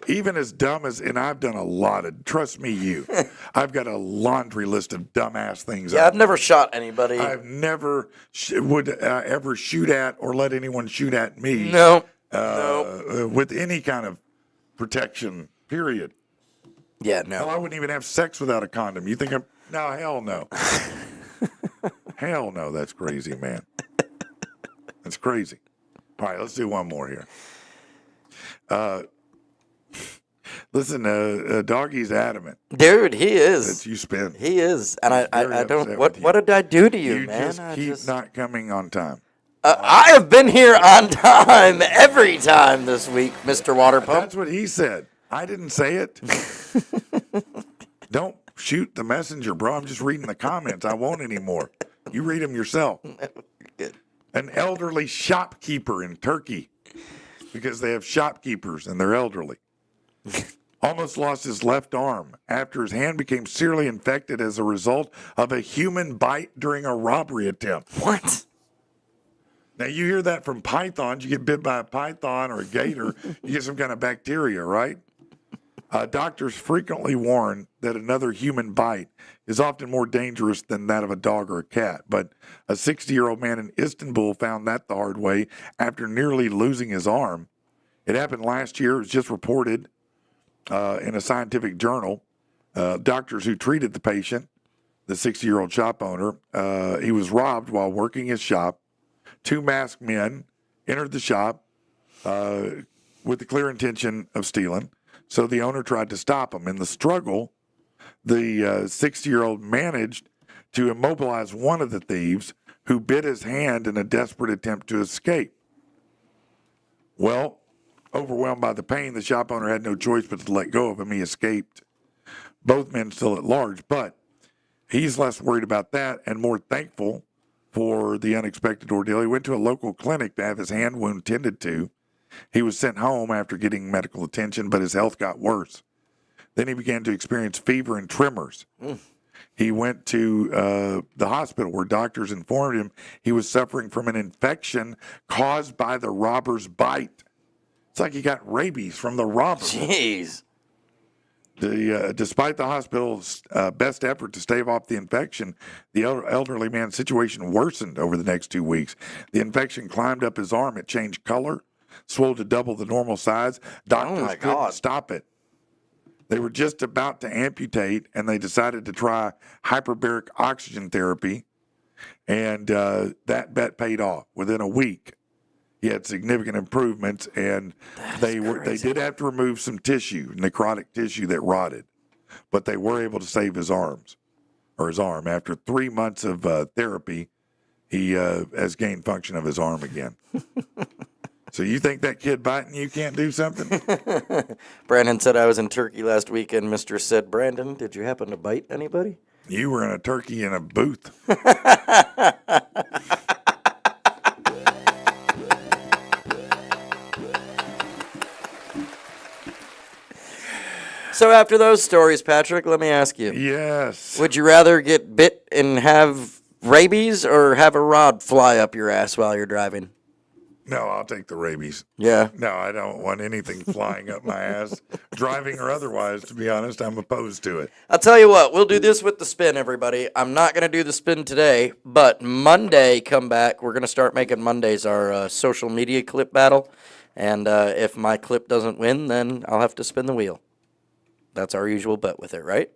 even as dumb as, and I've done a lot of, trust me, I've got a laundry list of dumbass things. Yeah, I've never shot anybody. I've never would ever shoot at or let anyone shoot at me. No. With any kind of protection, period. Yeah, Hell, I no. wouldn't even have sex without a condom. You think I'm... No, hell no. Hell no, that's crazy, man. That's crazy. All right, let's do one more here. Listen, Doggy's adamant Dude, he that is. you spin. He is. And He's very I don't. upset What with you. what did I do to you, You man? just I keep just. not coming on time. I have been here on time every time this week, Mr. Water Pump. That's what he said. I didn't say it. Don't shoot the messenger, bro. I'm just reading the comments. I won't anymore. You read them yourself. Good. An elderly shopkeeper in Turkey, because they have shopkeepers and they're elderly, almost lost his left arm after his hand became severely infected as a result of a human bite during a robbery attempt. What? Now, you hear that from pythons. You get bit by a python or a gator, you get some kind of bacteria, right? Doctors frequently warn that another human bite is often more dangerous than that of a dog or a cat. But a 60-year-old man in Istanbul found that the hard way after nearly losing his arm. It happened last year. It was just reported in a scientific journal. Doctors who treated the patient, the 60-year-old shop owner, he was robbed while working his shop. Two masked men entered the shop with the clear intention of stealing. So the owner tried to stop him. In the struggle, the 60-year-old managed to immobilize one of the thieves who bit his hand in a desperate attempt to escape. Well, overwhelmed by the pain, the shop owner had no choice but to let go of him. He escaped. Both men still at large, but he's less worried about that and more thankful for the unexpected ordeal. He went to a local clinic to have his hand wound tended to. He was sent home after getting medical attention, but his health got worse. Then he began to experience fever and tremors. He went to the hospital where doctors informed him he was suffering from an infection caused by the robber's bite. It's like he got rabies from the robber. Jeez. Despite the hospital's best effort to stave off the infection, the elderly man's situation worsened over the next 2 weeks. The infection climbed up his arm. It changed color, swelled to double the normal size. Doctors my couldn't God. stop it. They were just about to amputate, and they decided to try hyperbaric oxygen therapy, and that bet paid off. Within a week, he had significant improvements, and they did have to remove some tissue, necrotic tissue that rotted, but they were able to save his arm. After 3 months of therapy, he has gained function of his arm again. So you think that kid biting you can't do something? Brandon said I was in Turkey last weekend. Mr. said, Brandon, did you happen to bite anybody? You were in a turkey in a booth. So after those stories, Patrick, let me ask you. Yes. Would you rather get bit and have rabies or have a rod fly up your ass while you're driving? No, I'll take the rabies. Yeah. No, I don't want anything flying up my ass, driving or otherwise. To be honest, I'm opposed to it. I'll tell you what, we'll do this with the spin, everybody. I'm not going to do the spin today, but Monday, come back. We're going to start making Mondays our social media clip battle. And if my clip doesn't win, then I'll have to spin the wheel. That's our usual bet with it, right?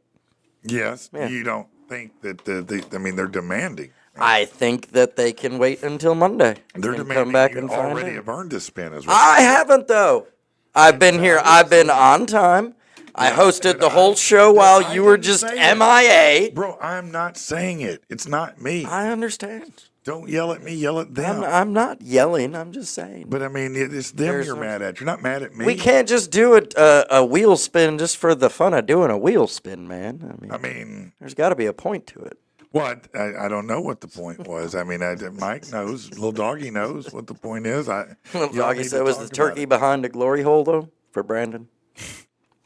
Yes. Yeah. You don't think that they're demanding. I think that they can wait until Monday. They're and demanding come back you and find already out. have earned a spin as well. I haven't, though. I've been here. I've been on time. I hosted the whole show while you were just MIA. Bro, I'm not saying it. It's not me. I understand. Don't yell at me, yell at them. I'm not yelling. I'm just saying. But I mean, it's them There's you're no- mad at. You're not mad at me. We can't just do a wheel spin just for the fun of doing a wheel spin, man. I mean, there's got to be a point to it. well, I don't know what the point was. I mean, Mike knows, little doggy knows what the point is. Little y'all doggy need said, to was talk the about turkey it. behind a glory hole, though, for Brandon?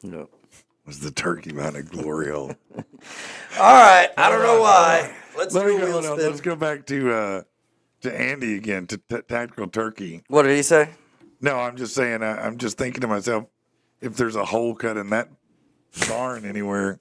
No. Was the turkey behind a glory hole? All right. I don't know why. Let's Let do me a go. wheel No, spin. let's go back to Andy again, to Tactical Turkey. What did he say? No, I'm just saying, I'm just thinking to myself, if there's a hole cut in that barn anywhere,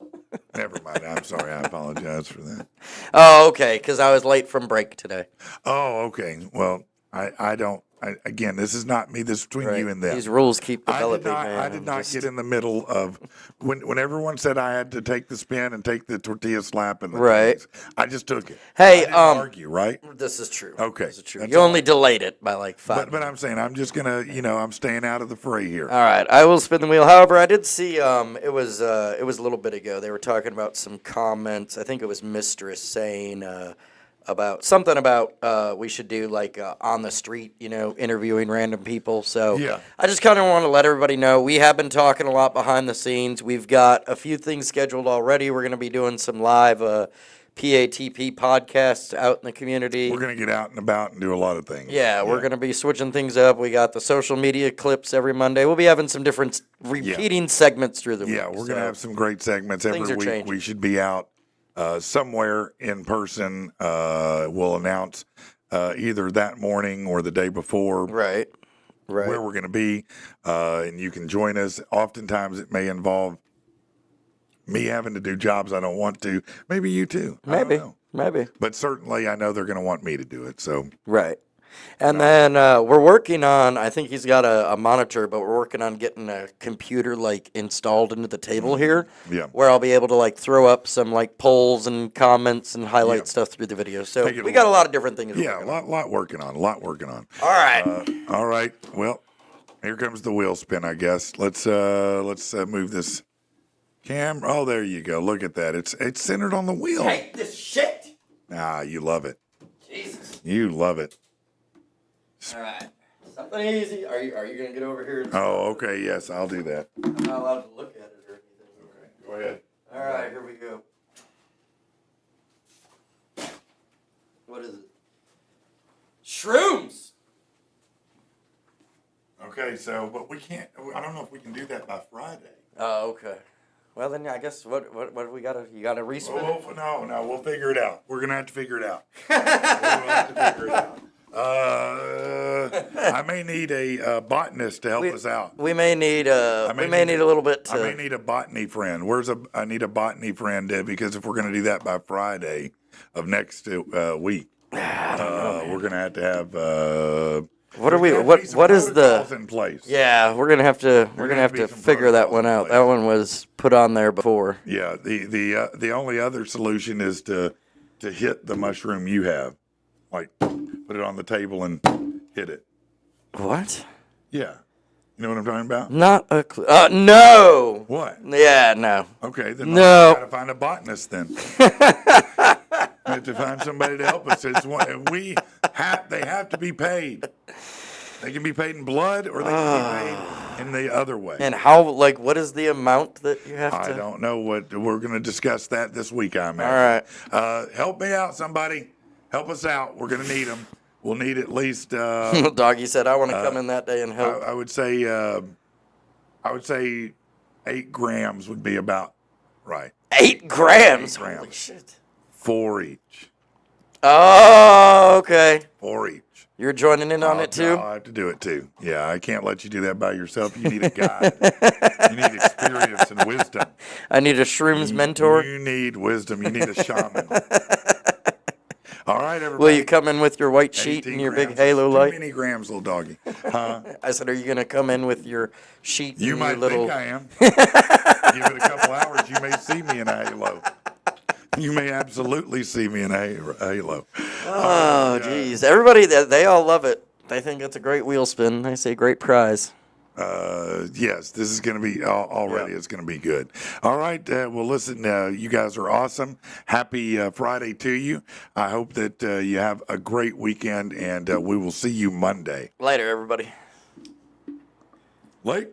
never mind. I'm sorry. I apologize for that. Oh, okay, because I was late from break today. Oh, okay. Well, I don't again, this is not me. This is between you and them. These rules keep developing, I did not get in the middle of when everyone said I had to take the spin and take the tortilla slap and the things, I just took it. Hey, I didn't argue, right? This is true. Okay, This is true. that's You all only delayed it by like 5 But I'm saying I'm just gonna, I'm staying out of the fray here. All right, I will spin the wheel. However, I did see it was a little bit ago. They were talking about some comments. I think it was Mistress saying about something about we should do like on the street, interviewing random people. So Yeah. I just kind of want to let everybody know we have been talking a lot behind the scenes. We've got a few things scheduled already. We're going to be doing some live PATP podcasts out in the community. We're gonna get out and about and do a lot of things. Yeah, we're going to be switching things up. We got the social media clips every Monday. We'll be having some different repeating segments through the week. Yeah, we're gonna have some great segments every things are week. changing. We should be out somewhere in person. We'll announce either that morning or the day before Right. where we're going to be, and you can join us. Oftentimes, it may involve me having to do jobs I don't want to. Maybe you too. I don't know. Maybe. But certainly, I know they're going to want me to do it. So Right. And then we're working on, I think he's got a monitor, but we're working on getting a computer like installed into the table here. Yeah. Where I'll be able to like throw up some like polls and comments and highlight stuff through the video. So we got a lot of different things. yeah, a lot working on. All right. All right. Well, here comes the wheel spin. I guess let's move this camera. Oh, there you go. Look at that. It's centered on the wheel. Take this shit. Ah, you love it. Jesus. You love it. All right. Something easy. Are you going to get over here? Oh, okay. Yes, I'll do that. I'm not allowed to look at it or anything. Go ahead. All right, here we go. What is it? Shrooms. Okay, so but we can't. I don't know if we can do that by Friday. Oh, okay. Well, then I guess what do we gotta? You gotta respin it? Oh, no, we'll figure it out. We're gonna have to figure it out. We'll have to figure it out. I may need a botanist to help us out. We may need a little bit to. I may need a botany friend. I need a botany friend because if we're going to do that by Friday of next week, we're going to have. What are we? there's gotta be What is some the? protocols in place? Yeah, we're gonna have to. We're gonna have be to some figure that one protocols in out. That place. one was put on there before. Yeah. The only other solution is to hit the mushroom you have, like put it on the table and hit it. What? Yeah. You know what I'm talking about? Not a clue. No. What? Yeah, no. Okay, then No. I gotta find a botanist then. I have to find somebody to help us. They have to be paid. They can be paid in blood or they can be paid in the other way. And how? Like, what is the amount that you have to? I don't know what we're going to discuss that this week. I imagine. All right. Help me out, somebody. Help us out. We're going to need them. We'll need at least. Doggy said, "I want to come in that day and help." I would say 8 grams would be about right. 8 grams. 8 grams. Holy shit. 4 each. Oh, okay. 4 each. You're joining in on it too? I have to do it too. Yeah, I can't let you do that by yourself. You need a guide. You need experience and wisdom. I need a shrooms mentor. You need wisdom. You need a shaman. All right, everybody. Will you come in with your white sheet 18 and your grams. big halo Too light? many grams, little doggy. Huh? I said, are you going to come in with your sheet You and might your little... think I am. Give it a couple hours, you may see me in a halo. You may absolutely see me in a halo. Oh, geez. Everybody, they all love it. They think it's a great wheel spin. They say great prize. Yes, this is going to be already. It's going to be good. All right. Well, listen, you guys are awesome. Happy Friday to you. I hope that you have a great weekend, and we will see you Monday. Later, everybody. Late.